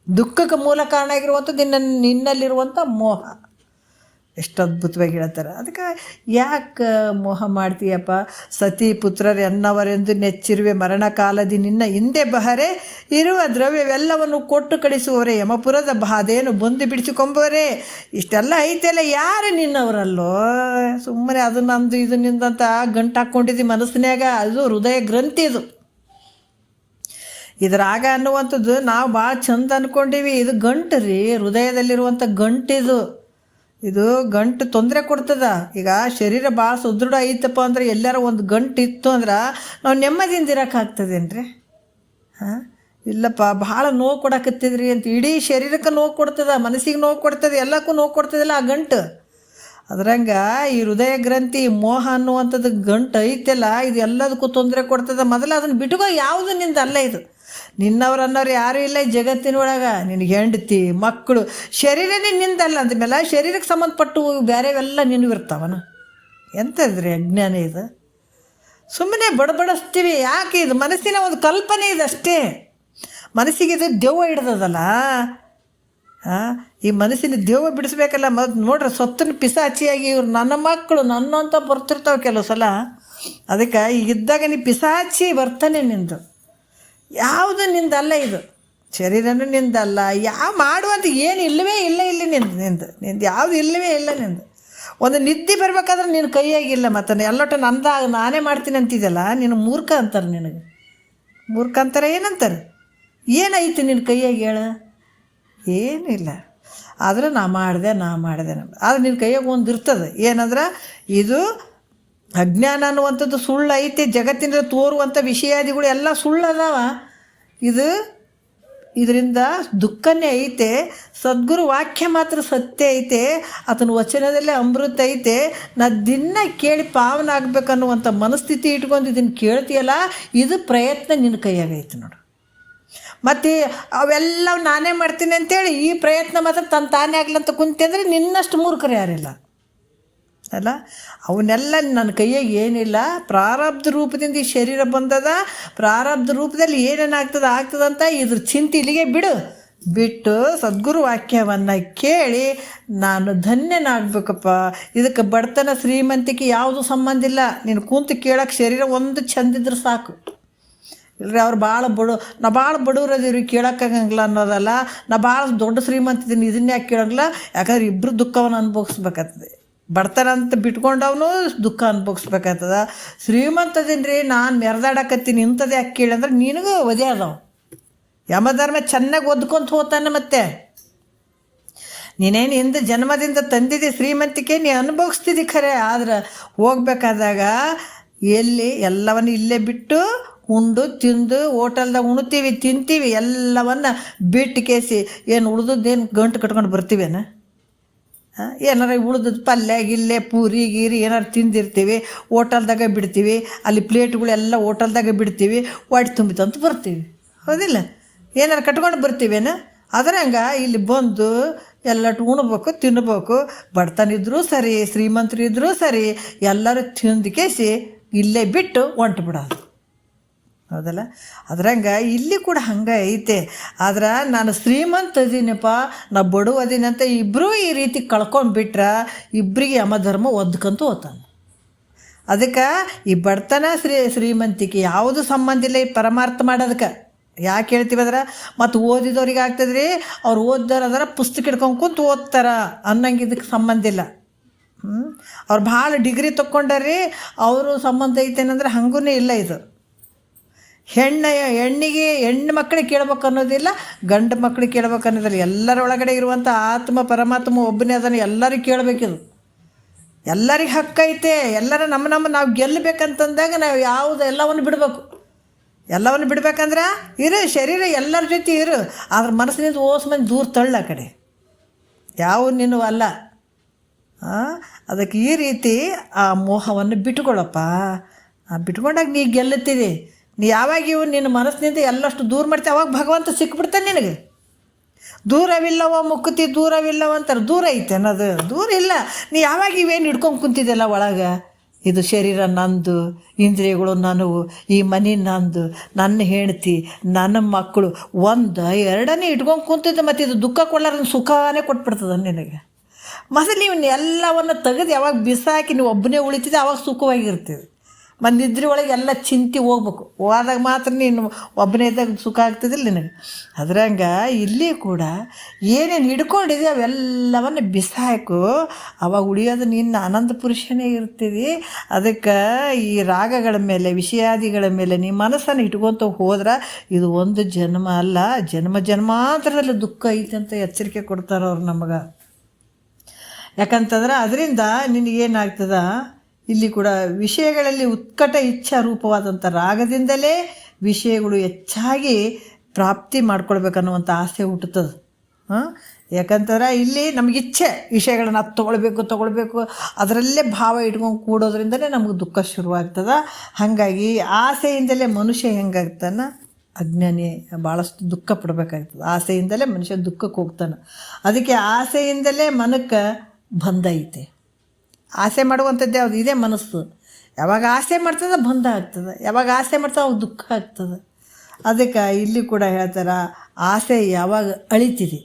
S1: ದುಃಖಕ್ಕೆ ಮೂಲ ಕಾರಣ ಆಗಿರುವಂಥದ್ದು ನಿನ್ನಲ್ಲಿರುವಂಥ ಮೋಹ. ಎಷ್ಟು ಅದ್ಭುತವಾಗಿ ಹೇಳ್ತಾರೆ. ಅದಕ್ಕೆ ಯಾಕೆ ಮೋಹ ಮಾಡ್ತೀಯಪ್ಪ? ಸತಿ ಪುತ್ರರು ಎನ್ನವರೆಂದು ನೆಚ್ಚಿರುವೆ ಮರಣ ಕಾಲದಿ ನಿನ್ನ ಹಿಂದೆ ಬಹರೆ ಇರುವ ದ್ರವ್ಯವೆಲ್ಲವನ್ನು ಕೊಟ್ಟು ಕಳಿಸುವವರೇ, ಯಮಪುರದ ಬಾಧೆಯನ್ನು ಬಂದು ಬಿಡಿಸಿಕೊಂಬವರೇ. ಇಷ್ಟೆಲ್ಲ ಐತೆಲ್ಲ ಯಾರು ನಿನ್ನವರಲ್ಲೋ? ಸುಮ್ಮನೆ ಅದು ನಂದು ಇದು ನಿಂದಂತ ಗಂಟು ಹಾಕ್ಕೊಂಡಿದ್ದೀವಿ ಮನಸ್ಸಿನಾಗ. ಅದು ಹೃದಯ ಗ್ರಂಥಿ. ಇದು ರಾಗ ಅನ್ನುವಂಥದ್ದು ನಾವು ಭಾಳ ಚಂದ ಅಂದ್ಕೊಂಡೀವಿ. ಇದು ಗಂಟು ರೀ, ಹೃದಯದಲ್ಲಿರುವಂಥ ಗಂಟಿದು. ಇದು ಗಂಟು ತೊಂದರೆ ಕೊಡ್ತದ. ಈಗ ಶರೀರ ಭಾಳ ಸುದೃಢ ಐತಪ್ಪ ಅಂದ್ರೆ ಎಲ್ಲಾರ ಒಂದು ಗಂಟು ಇತ್ತು ಅಂದ್ರೆ ನಾವು ನೆಮ್ಮದಿಯಿಂದ ಇರೋಕ್ಕಾಗ್ತದೇನ್ರಿ? ಇಲ್ಲಪ್ಪ, ಭಾಳ ನೋವು ಕೊಡಕತ್ತಿದ್ರಿ ಅಂತ ಇಡೀ ಶರೀರಕ್ಕೆ ನೋವು ಕೊಡ್ತದ, ಮನಸ್ಸಿಗೆ ನೋವು ಕೊಡ್ತದೆ, ಎಲ್ಲಕ್ಕೂ ನೋವು ಕೊಡ್ತದಿಲ್ಲ ಆ ಗಂಟು. ಅದ್ರಂಗೆ ಈ ಹೃದಯ ಗ್ರಂಥಿ ಮೋಹ ಅನ್ನುವಂಥದ್ದು ಗಂಟು ಐತೆಲ್ಲ, ಇದು ಎಲ್ಲದಕ್ಕೂ ತೊಂದರೆ ಕೊಡ್ತದೆ. ಮೊದಲು ಅದನ್ನು ಬಿಟ್ಕೋ, ಯಾವುದು ನಿಂದ ಅಲ್ಲ ಇದು. ನಿನ್ನವ್ರು ಅನ್ನೋರು ಯಾರೂ ಇಲ್ಲ ಈ ಜಗತ್ತಿನೊಳಗೆ. ನಿನಗೆ ಹೆಂಡತಿ ಮಕ್ಕಳು ಶರೀರನೇ ನಿಂದಲ್ಲ ಅಂದಮೇಲೆ ಶರೀರಕ್ಕೆ ಸಂಬಂಧಪಟ್ಟು ಬೇರೆವೆಲ್ಲ ನಿನಗಿರ್ತಾವನ. ಎಂಥದ್ರಿ ಅಜ್ಞಾನ ಇದು. ಸುಮ್ಮನೆ ಬಡಬಡಿಸ್ತೀವಿ. ಯಾಕೆ? ಇದು ಮನಸ್ಸಿನ ಒಂದು ಕಲ್ಪನೆ ಇದೆ ಅಷ್ಟೇ. ಮನಸ್ಸಿಗೆ ಇದು ದೆವ್ವ ಹಿಡ್ದದಲ್ಲ. ಈ ಮನಸ್ಸಿನ ದೆವ್ವ ಬಿಡಿಸ್ಬೇಕಲ್ಲ. ನೋಡ್ರಿ, ಸೊತ್ತನ ಪಿಸಾಚಿಯಾಗಿ ಇವ್ರು ನನ್ನ ಮಕ್ಕಳು ನನ್ನ ಅಂತ ಬರ್ತಿರ್ತಾವೆ ಕೆಲವು ಸಲ. ಅದಕ್ಕೆ ಈಗಿದ್ದಾಗ ನೀ ಪಿಸಾಚಿ ಬರ್ತಾನೆ ನಿಂದು. ಯಾವುದು ನಿಂದಲ್ಲ ಇದು. ಶರೀರನೂ ನಿಂದಲ್ಲ. ಯಾವ ಮಾಡುವಂತ ಏನು ಇಲ್ಲವೇ ಇಲ್ಲ ಇಲ್ಲಿ ನಿಂದು ಯಾವುದು ಇಲ್ಲವೇ ಇಲ್ಲ ನಿಂದು. ಒಂದು ನಿದ್ದೆ ಬರ್ಬೇಕಾದ್ರೆ ನಿನ್ನ ಕೈಯಾಗಿಲ್ಲ. ಮತ್ತು ಎಲ್ಲೊಟ್ಟು ನಂದಾಗ ನಾನೇ ಮಾಡ್ತೀನಿ ಅಂತಿದ್ದಲ್ಲ, ನೀನು ಮೂರ್ಖ ಅಂತಾರೆ. ನಿನಗೆ ಮೂರ್ಖ ಅಂತಾರೆ. ಏನಂತಾರೆ? ಏನೈತಿ ನಿನ್ನ ಕೈಯಾಗಿ ಹೇಳ? ಏನಿಲ್ಲ. ಆದ್ರೆ ನಾ ಮಾಡಿದೆ ಆದ್ರೆ ನಿನ್ನ ಕೈಯಾಗ ಒಂದು ಇರ್ತದೆ. ಏನಂದ್ರೆ ಇದು ಅಜ್ಞಾನ ಅನ್ನುವಂಥದ್ದು ಸುಳ್ಳು ಐತೆ. ಜಗತ್ತಿನ ತೋರುವಂಥ ವಿಷಯಾದಿಗಳು ಎಲ್ಲ ಸುಳ್ಳದಾವ. ಇದರಿಂದ ದುಃಖನೇ ಐತೆ. ಸದ್ಗುರು ವಾಕ್ಯ ಮಾತ್ರ ಸತ್ಯ ಐತೆ. ಆತನ ವಚನದಲ್ಲೇ ಅಮೃತ ಐತೆ. ನಾ ದಿನ ಕೇಳಿ ಪಾವನ ಆಗ್ಬೇಕನ್ನುವಂಥ ಮನಸ್ಥಿತಿ ಇಟ್ಕೊಂಡು ಇದನ್ನು ಕೇಳ್ತೀಯಲ್ಲ, ಇದು ಪ್ರಯತ್ನ ನಿನ್ನ ಕೈಯಾಗೈತೆ ನೋಡು. ಮತ್ತು ಅವೆಲ್ಲ ನಾನೇ ಮಾಡ್ತೀನಿ ಅಂತೇಳಿ ಈ ಪ್ರಯತ್ನ ಮಾತ್ರ ತಾನೇ ಆಗ್ಲಂತ ಕುಂತೆ ಅಂದರೆ ನಿನ್ನಷ್ಟು ಮೂರ್ಖರು ಯಾರಿಲ್ಲ ಅಲ್ಲ. ಅವನ್ನೆಲ್ಲ ನನ್ನ ಕೈಯಾಗ ಏನಿಲ್ಲ. ಪ್ರಾರಬ್ಧ ರೂಪದಿಂದ ಈ ಶರೀರ ಬಂದದ. ಪ್ರಾರಬ್ಧ ರೂಪದಲ್ಲಿ ಆಗ್ತದಂತ ಇದ್ರ ಚಿಂತೆ ಇಲ್ಲಿಗೆ ಬಿಟ್ಟು ಸದ್ಗುರು ವಾಕ್ಯವನ್ನು ಕೇಳಿ ನಾನು ಧನ್ಯನಾಗಬೇಕಪ್ಪ. ಇದಕ್ಕೆ ಬಡತನ ಶ್ರೀಮಂತಿಕೆ ಯಾವುದು ಸಂಬಂಧ ಇಲ್ಲ. ನೀನು ಕೂತು ಕೇಳೋಕ್ಕೆ ಶರೀರ ಒಂದು ಚಂದಿದ್ರೆ ಸಾಕು. ಇಲ್ರಿ ಅವ್ರು ನಾ ಭಾಳ ಬಡವ್ರದಿವ್ರಿ ಕೇಳೋಕ್ಕಾಗಂಗಿಲ್ಲ ಅನ್ನೋದಲ್ಲ. ನಾ ಭಾಳ ದೊಡ್ಡ ಶ್ರೀಮಂತಿದ್ದೀನಿ ಇದನ್ನ ಯಾಕೆ ಕೇಳೋಂಗಿಲ್ಲ? ಯಾಕಂದ್ರೆ ಇಬ್ಬರು ದುಃಖವನ್ನು ಅನುಭವಿಸ್ಬೇಕಾಗ್ತದೆ. ಬಡತನ ಅಂತ ಬಿಟ್ಕೊಂಡವನು ದುಃಖ ಅನುಭವಿಸ್ಬೇಕಾಗ್ತದ. ಶ್ರೀಮಂತದೀನಿ ರೀ, ನಾನು ಮೆರೆದಾಡಕತ್ತೀನಿ ಇಂಥದ್ದು ಯಾಕೆ ಕೇಳಿ ಅಂದ್ರೆ ನಿನಗೂ ಒದೆ ಅದಾವ. ಯಮಧರ್ಮ ಚೆನ್ನಾಗಿ ಒದ್ಕೊಂತ ಹೋಗ್ತಾನೆ. ಮತ್ತೆ ನೀನೇನು ಹಿಂದೆ ಜನ್ಮದಿಂದ ತಂದಿದ್ದಿ ಶ್ರೀಮಂತಿಕೆ, ನೀ ಅನುಭವಿಸ್ತಿದ್ದಿ ಖರೆ. ಆದ್ರೆ ಹೋಗ್ಬೇಕಾದಾಗ ಎಲ್ಲವನ್ನು ಇಲ್ಲೇ ಬಿಟ್ಟು ಉಂಡು ತಿಂದು ಹೋಟೆಲ್ದಾಗ ಉಣ್ತೀವಿ ತಿಂತೀವಿ. ಎಲ್ಲವನ್ನು ಬಿಟ್ಟು ಕೇಸಿ ಏನು ಉಳ್ದದ್ದೇನು ಗಂಟು ಕಟ್ಕೊಂಡು ಬರ್ತೀವೇನ? ಏನಾರ ಉಳ್ದದ್ದು ಪಲ್ಯ ಗಿಲ್ಲೆ ಪೂರಿ ಗೀರಿ ಏನಾರು ತಿಂದಿರ್ತೀವಿ. ಹೋಟೆಲ್ದಾಗ ಬಿಡ್ತೀವಿ. ಅಲ್ಲಿ ಪ್ಲೇಟ್ಗಳೆಲ್ಲ ಹೋಟೆಲ್ದಾಗ ಬಿಡ್ತೀವಿ. ಹೊಟ್ಟೆ ತುಂಬಿತಂತ ಬರ್ತೀವಿ. ಹೌದಿಲ್ಲ? ಏನಾರು ಕಟ್ಕೊಂಡು ಬರ್ತೀವೇನ? ಅದ್ರಂಗೆ ಇಲ್ಲಿ ಬಂದು ಎಲ್ಲಟು ಉಣ್ಬೇಕು ತಿನ್ನಬೇಕು. ಬಡತನಿದ್ರೂ ಸರಿ ಶ್ರೀಮಂತರಿದ್ರೂ ಸರಿ ಎಲ್ಲರೂ ತಿಂದು ಕೇಸಿ ಇಲ್ಲೇ ಬಿಟ್ಟು ಹೊಂಟು ಬಿಡೋದು. ಹೌದಲ್ಲ? ಅದ್ರಂಗೆ ಇಲ್ಲಿ ಕೂಡ ಹಂಗೆ ಐತೆ. ಆದ್ರೆ ನಾನು ಶ್ರೀಮಂತ ಅದೀನಪ್ಪ, ನಾ ಬಡವ ಅದೀನಿ ಅಂತ ಇಬ್ಬರೂ ಈ ರೀತಿ ಕಳ್ಕೊಂಡ್ಬಿಟ್ರೆ ಇಬ್ಬರಿಗೆ ಯಮಧರ್ಮ ಒದ್ಕಂತ ಹೋಗ್ತಾನೆ. ಅದಕ್ಕೆ ಈ ಬಡತನ ಶ್ರೀಮಂತಿಕೆ ಯಾವುದು ಸಂಬಂಧ ಇಲ್ಲ ಈ ಪರಮಾರ್ಥ ಮಾಡೋದಕ್ಕೆ. ಯಾಕೆ ಹೇಳ್ತೀವಂದ್ರೆ ಮತ್ತು ಓದಿದವ್ರಿಗೆ ಆಗ್ತದ್ರಿ. ಅವ್ರು ಓದಿದವ್ರು ಅದರ ಪುಸ್ತಕ ಹಿಡ್ಕೊಂಡು ಕುಂತು ಓದ್ತಾರ ಅನ್ನಂಗೆ ಇದಕ್ಕೆ ಸಂಬಂಧ ಇಲ್ಲ. ಅವ್ರು ಭಾಳ ಡಿಗ್ರಿ ತೊಗೊಂಡಾರ್ರಿ, ಅವರು ಸಂಬಂಧ ಐತೇನಂದ್ರೆ ಹಂಗೂ ಇಲ್ಲ. ಇದು ಹೆಣ್ಣು ಮಕ್ಕಳಿಗೆ ಕೇಳ್ಬೇಕು ಅನ್ನೋದಿಲ್ಲ, ಗಂಡು ಮಕ್ಕಳಿಗೆ ಕೇಳ್ಬೇಕು ಅನ್ನೋದಿಲ್ಲ. ಎಲ್ಲರ ಒಳಗಡೆ ಇರುವಂಥ ಆತ್ಮ ಪರಮಾತ್ಮ ಒಬ್ಬನೇ ಅದನ್ನು ಎಲ್ಲರಿಗೂ ಕೇಳಬೇಕಿದು. ಎಲ್ಲರಿಗೆ ಹಕ್ಕೈತೆ. ಎಲ್ಲರ ನಮ್ಮ ನಾವು ಗೆಲ್ಲಬೇಕಂತಂದಾಗ ನಾವು ಎಲ್ಲವನ್ನು ಬಿಡಬೇಕು. ಎಲ್ಲವನ್ನು ಬಿಡ್ಬೇಕಂದ್ರೆ ಶರೀರ ಎಲ್ಲರ ಜೊತೆ ಆದ್ರೆ ಮನಸ್ಸಿನಿಂದ ಮಂದಿ ದೂರ ತಳ್ಳ ಆ ಕಡೆ ಯಾವ ನೀನು ಅಲ್ಲ. ಅದಕ್ಕೆ ಈ ರೀತಿ ಆ ಮೋಹವನ್ನು ಬಿಟ್ಕೊಳ್ಳಪ್ಪ. ಬಿಟ್ಕೊಂಡಾಗ ನೀ ಗೆಲ್ಲುತ್ತೀವಿ. ನೀ ಯಾವಾಗ ನಿನ್ನ ಮನಸ್ಸಿನಿಂದ ಎಲ್ಲಷ್ಟು ದೂರ ಮಾಡ್ತೀವಿ ಅವಾಗ ಭಗವಂತ ಸಿಕ್ಬಿಡ್ತಾನೆ ನಿನಗೆ. ದೂರವಿಲ್ಲವ ಮುಕ್ಕುತಿ ದೂರವಿಲ್ಲವ ಅಂತಾರೆ. ದೂರ ಐತೆ ಅನ್ನೋದು ದೂರ ಇಲ್ಲ. ನೀ ಯಾವಾಗ ಇವೇನು ಹಿಡ್ಕೊಂಡು ಕುಂತಿದ್ದೆಲ್ಲ ಒಳಗೆ, ಇದು ಶರೀರ ನಂದು, ಇಂದ್ರಿಯಗಳು ನನವು, ಈ ಮನೆ ನಂದು, ನನ್ನ ಹೆಂಡತಿ, ನನ್ನ ಮಕ್ಕಳು, ಎರಡನೇ ಇಟ್ಕೊಂಡು ಕುಂತಿದ್ದೆ. ಮತ್ತು ಇದು ದುಃಖ ಕೊಡ್ಲಾರ ಸುಖನೇ ಕೊಟ್ಬಿಡ್ತದೆ ನಿನಗೆ. ಮೊದಲು ನೀವು ಎಲ್ಲವನ್ನು ತೆಗೆದು ಯಾವಾಗ ಬಿಸಾಕಿ ನೀವು ಒಬ್ಬನೇ ಉಳಿತಿದ್ದೆ ಅವಾಗ ಸುಖವಾಗಿರ್ತೀವಿ. ಮತ್ತು ನಿದ್ರೆ ಒಳಗೆ ಎಲ್ಲ ಚಿಂತೆ ಹೋಗ್ಬೇಕು. ಹೋದಾಗ ಮಾತ್ರ ನೀನು ಒಬ್ಬನೇ ಇದ್ದಾಗ ಸುಖ ಆಗ್ತದಿಲ್ಲ ನಿನಗೆ. ಅದ್ರಂಗೆ ಇಲ್ಲಿ ಕೂಡ ಏನೇನು ಹಿಡ್ಕೊಂಡಿದೆ ಅವೆಲ್ಲವನ್ನು ಬಿಸಾಕು. ಅವಾಗ ಉಳಿಯೋದು ನಿನ್ನ ಆನಂದ ಪುರುಷನೇ ಇರ್ತೀವಿ. ಅದಕ್ಕೆ ಈ ರಾಗಗಳ ಮೇಲೆ ವಿಷಯಾದಿಗಳ ಮೇಲೆ ನೀ ಮನಸ್ಸನ್ನು ಇಟ್ಕೊತ ಹೋದ್ರೆ ಇದು ಒಂದು ಜನ್ಮ ಅಲ್ಲ, ಜನ್ಮಾಂತರದಲ್ಲಿ ದುಃಖ ಐತೆ ಅಂತ ಎಚ್ಚರಿಕೆ ಕೊಡ್ತಾರೆ ಅವ್ರು ನಮಗೆ. ಯಾಕಂತಂದ್ರೆ ಅದರಿಂದ ನಿನಗೇನಾಗ್ತದ, ಇಲ್ಲಿ ಕೂಡ ವಿಷಯಗಳಲ್ಲಿ ಉತ್ಕಟ ಇಚ್ಛಾ ರೂಪವಾದಂಥ ರಾಗದಿಂದಲೇ ವಿಷಯಗಳು ಹೆಚ್ಚಾಗಿ ಪ್ರಾಪ್ತಿ ಮಾಡ್ಕೊಳ್ಬೇಕನ್ನುವಂಥ ಆಸೆ ಹುಟ್ಟುತ್ತದೆ. ಯಾಕಂತಂದ್ರೆ ಇಲ್ಲಿ ನಮ್ಗೆ ಇಚ್ಛೆ ವಿಷಯಗಳನ್ನ ಅದು ತೊಗೊಳ್ಬೇಕು ಅದರಲ್ಲೇ ಭಾವ ಇಟ್ಕೊಂಡು ಕೂಡೋದ್ರಿಂದಲೇ ನಮಗೆ ದುಃಖ ಶುರುವಾಗ್ತದೆ. ಹಾಗಾಗಿ ಆಸೆಯಿಂದಲೇ ಮನುಷ್ಯ ಹೆಂಗಾಗ್ತಾನೆ, ಅಜ್ಞಾನಿ ಭಾಳಷ್ಟು ದುಃಖ ಪಡಬೇಕಾಗ್ತದೆ. ಆಸೆಯಿಂದಲೇ ಮನುಷ್ಯ ದುಃಖಕ್ಕೆ ಹೋಗ್ತಾನೆ. ಅದಕ್ಕೆ ಆಸೆಯಿಂದಲೇ ಮನಕ್ಕೆ ಬಂಧ ಐತೆ. ಆಸೆ ಮಾಡುವಂಥದ್ದು ಯಾವುದು, ಇದೇ ಮನಸ್ಸು. ಯಾವಾಗ ಆಸೆ ಮಾಡ್ತದೆ ಬಂಧ ಆಗ್ತದೆ, ಯಾವಾಗ ಆಸೆ ಮಾಡ್ತದೆ ಅವಾಗ ದುಃಖ ಆಗ್ತದೆ. ಅದಕ್ಕೆ ಇಲ್ಲಿ ಕೂಡ ಹೇಳ್ತಾರೆ, ಆಸೆ ಯಾವಾಗ ಅಳಿತಿದೆ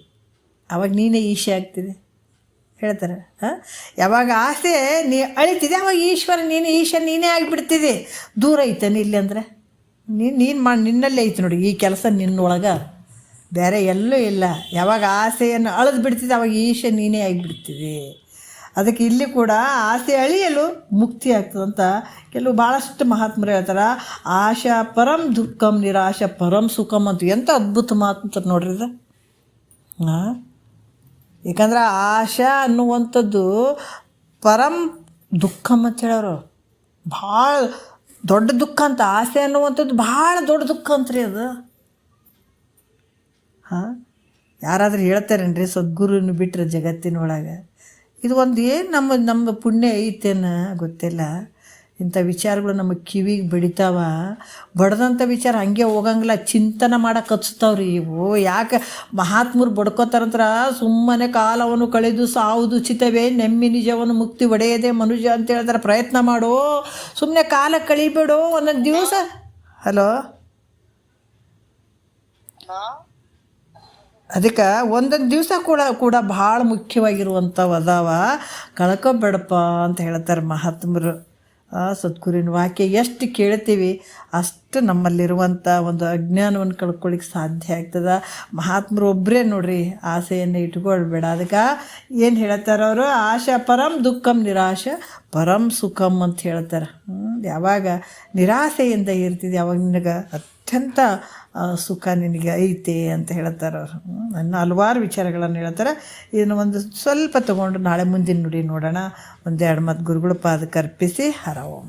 S1: ಅವಾಗ ನೀನೇ ಈಶೆ ಆಗ್ತಿದೆ ಹೇಳ್ತಾರೆ. ಯಾವಾಗ ಆಸೆ ಅಳಿತಿದೆ ಅವಾಗ ಈಶ್ವರ ನೀನೇ ಆಗಿಬಿಡ್ತಿದೆ. ದೂರ ಐತಾನೆ ಇಲ್ಲಿ ಅಂದರೆ ನೀನು ಮಾಡಿ ನಿನ್ನಲ್ಲೇ ಐತೆ ನೋಡಿ, ಈ ಕೆಲಸ ನಿನ್ನೊಳಗೆ, ಬೇರೆ ಎಲ್ಲೂ ಇಲ್ಲ. ಯಾವಾಗ ಆಸೆಯನ್ನು ಅಳೆದು ಬಿಡ್ತಿದೆ ಅವಾಗ ಈಶೆ ನೀನೇ ಆಗಿಬಿಡ್ತಿದೆ. ಅದಕ್ಕೆ ಇಲ್ಲಿ ಕೂಡ ಆಸೆ ಅಳಿಯಲು ಮುಕ್ತಿ ಆಗ್ತದಂತ ಕೆಲವು ಭಾಳಷ್ಟು ಮಹಾತ್ಮರು ಹೇಳ್ತಾರೆ. ಆಶಾ ಪರಂ ದುಃಖಂ ನಿರಾಶ ಪರಂ ಸುಖಂ ಅಂತ. ಎಂಥ ಅದ್ಭುತ ಮಾತು ಅಂತ ನೋಡ್ರಿ ಇದು. ಯಾಕಂದ್ರೆ ಆಶಾ ಅನ್ನುವಂಥದ್ದು ಪರಂ ದುಃಖಂ ಅಂತ ಹೇಳೋರು. ಭಾಳ ದೊಡ್ಡ ದುಃಖ ಅಂತ. ಆಸೆ ಅನ್ನುವಂಥದ್ದು ಭಾಳ ದೊಡ್ಡ ದುಃಖ ಅಂತ್ರಿ ಅದು. ಯಾರಾದರೂ ಹೇಳ್ತಾರೇನ್ರಿ ಸದ್ಗುರುನ ಬಿಟ್ಟರೆ ಜಗತ್ತಿನೊಳಗೆ? ಇದು ಒಂದು ಏನು ನಮ್ಮ ಪುಣ್ಯ ಐತೇನು ಗೊತ್ತಿಲ್ಲ. ಇಂಥ ವಿಚಾರಗಳು ನಮ್ಮ ಕಿವಿಗೆ ಬಡಿತಾವ. ಬಡ್ದಂಥ ವಿಚಾರ ಹಂಗೆ ಹೋಗಂಗಿಲ್ಲ, ಚಿಂತನೆ ಮಾಡಕ್ಕೆ ಹಚ್ತಾವ್ರಿ ಇವು. ಯಾಕೆ ಮಹಾತ್ಮರು ಬಡ್ಕೋತಾರಂದ್ರೆ, ಸುಮ್ಮನೆ ಕಾಲವನ್ನು ಕಳೆದು ಸಾವುದು ಚಿತವೇ ನೆಮ್ಮಿ ನಿಜವನ್ನು ಮುಕ್ತಿ ಒಡೆಯದೆ ಮನುಷ್ಯ ಅಂತ ಹೇಳ್ತಾರೆ. ಪ್ರಯತ್ನ ಮಾಡು, ಸುಮ್ಮನೆ ಕಾಲ ಕಳಿಬೇಡು ಒಂದೊಂದು ದಿವಸ. ಹಲೋ, ಅದಕ್ಕೆ ಒಂದೊಂದು ದಿವಸ ಕೂಡ ಭಾಳ ಮುಖ್ಯವಾಗಿರುವಂಥವು ಅದಾವ. ಕಳ್ಕೊಬೇಡಪ್ಪ ಅಂತ ಹೇಳ್ತಾರೆ ಮಹಾತ್ಮರು. ಸದ್ಗುರುವಿನ ವಾಕ್ಯ ಎಷ್ಟು ಕೇಳ್ತೀವಿ ಅಷ್ಟು ನಮ್ಮಲ್ಲಿರುವಂಥ ಒಂದು ಅಜ್ಞಾನವನ್ನು ಕಳ್ಕೊಳ್ಳಿಕ್ಕೆ ಸಾಧ್ಯ ಆಗ್ತದೆ. ಮಹಾತ್ಮರು ಒಬ್ಬರೇ ನೋಡ್ರಿ ಆಸೆಯನ್ನು ಇಟ್ಕೊಳ್ಬೇಡ. ಅದಕ್ಕೆ ಏನು ಹೇಳ್ತಾರೆ ಅವರು, ಆಶಾ ಪರಂ ದುಃಖಂ ನಿರಾಶ ಪರಂ ಸುಖಂ ಅಂತ ಹೇಳ್ತಾರೆ. ಯಾವಾಗ ನಿರಾಸೆಯಿಂದ ಇರ್ತಿದೆ ಅವಾಗ ನಿನಗೆ ಅತ್ಯಂತ ಸುಖ ನಿನಗೆ ಐತೆ ಅಂತ ಹೇಳ್ತಾರೆ ಅವರು. ನನ್ನ ಹಲವಾರು ವಿಚಾರಗಳನ್ನು ಹೇಳ್ತಾರೆ. ಇದನ್ನು ಒಂದು ಸ್ವಲ್ಪ ತೊಗೊಂಡು ನಾಳೆ ಮುಂದಿನ ನುಡಿ ನೋಡೋಣ. ಒಂದೆರಡು ಮಾತು ಗುರುಗಳ ಪಾದಕ್ಕೆ ಅರ್ಪಿಸಿ ಹರ ಓಂ.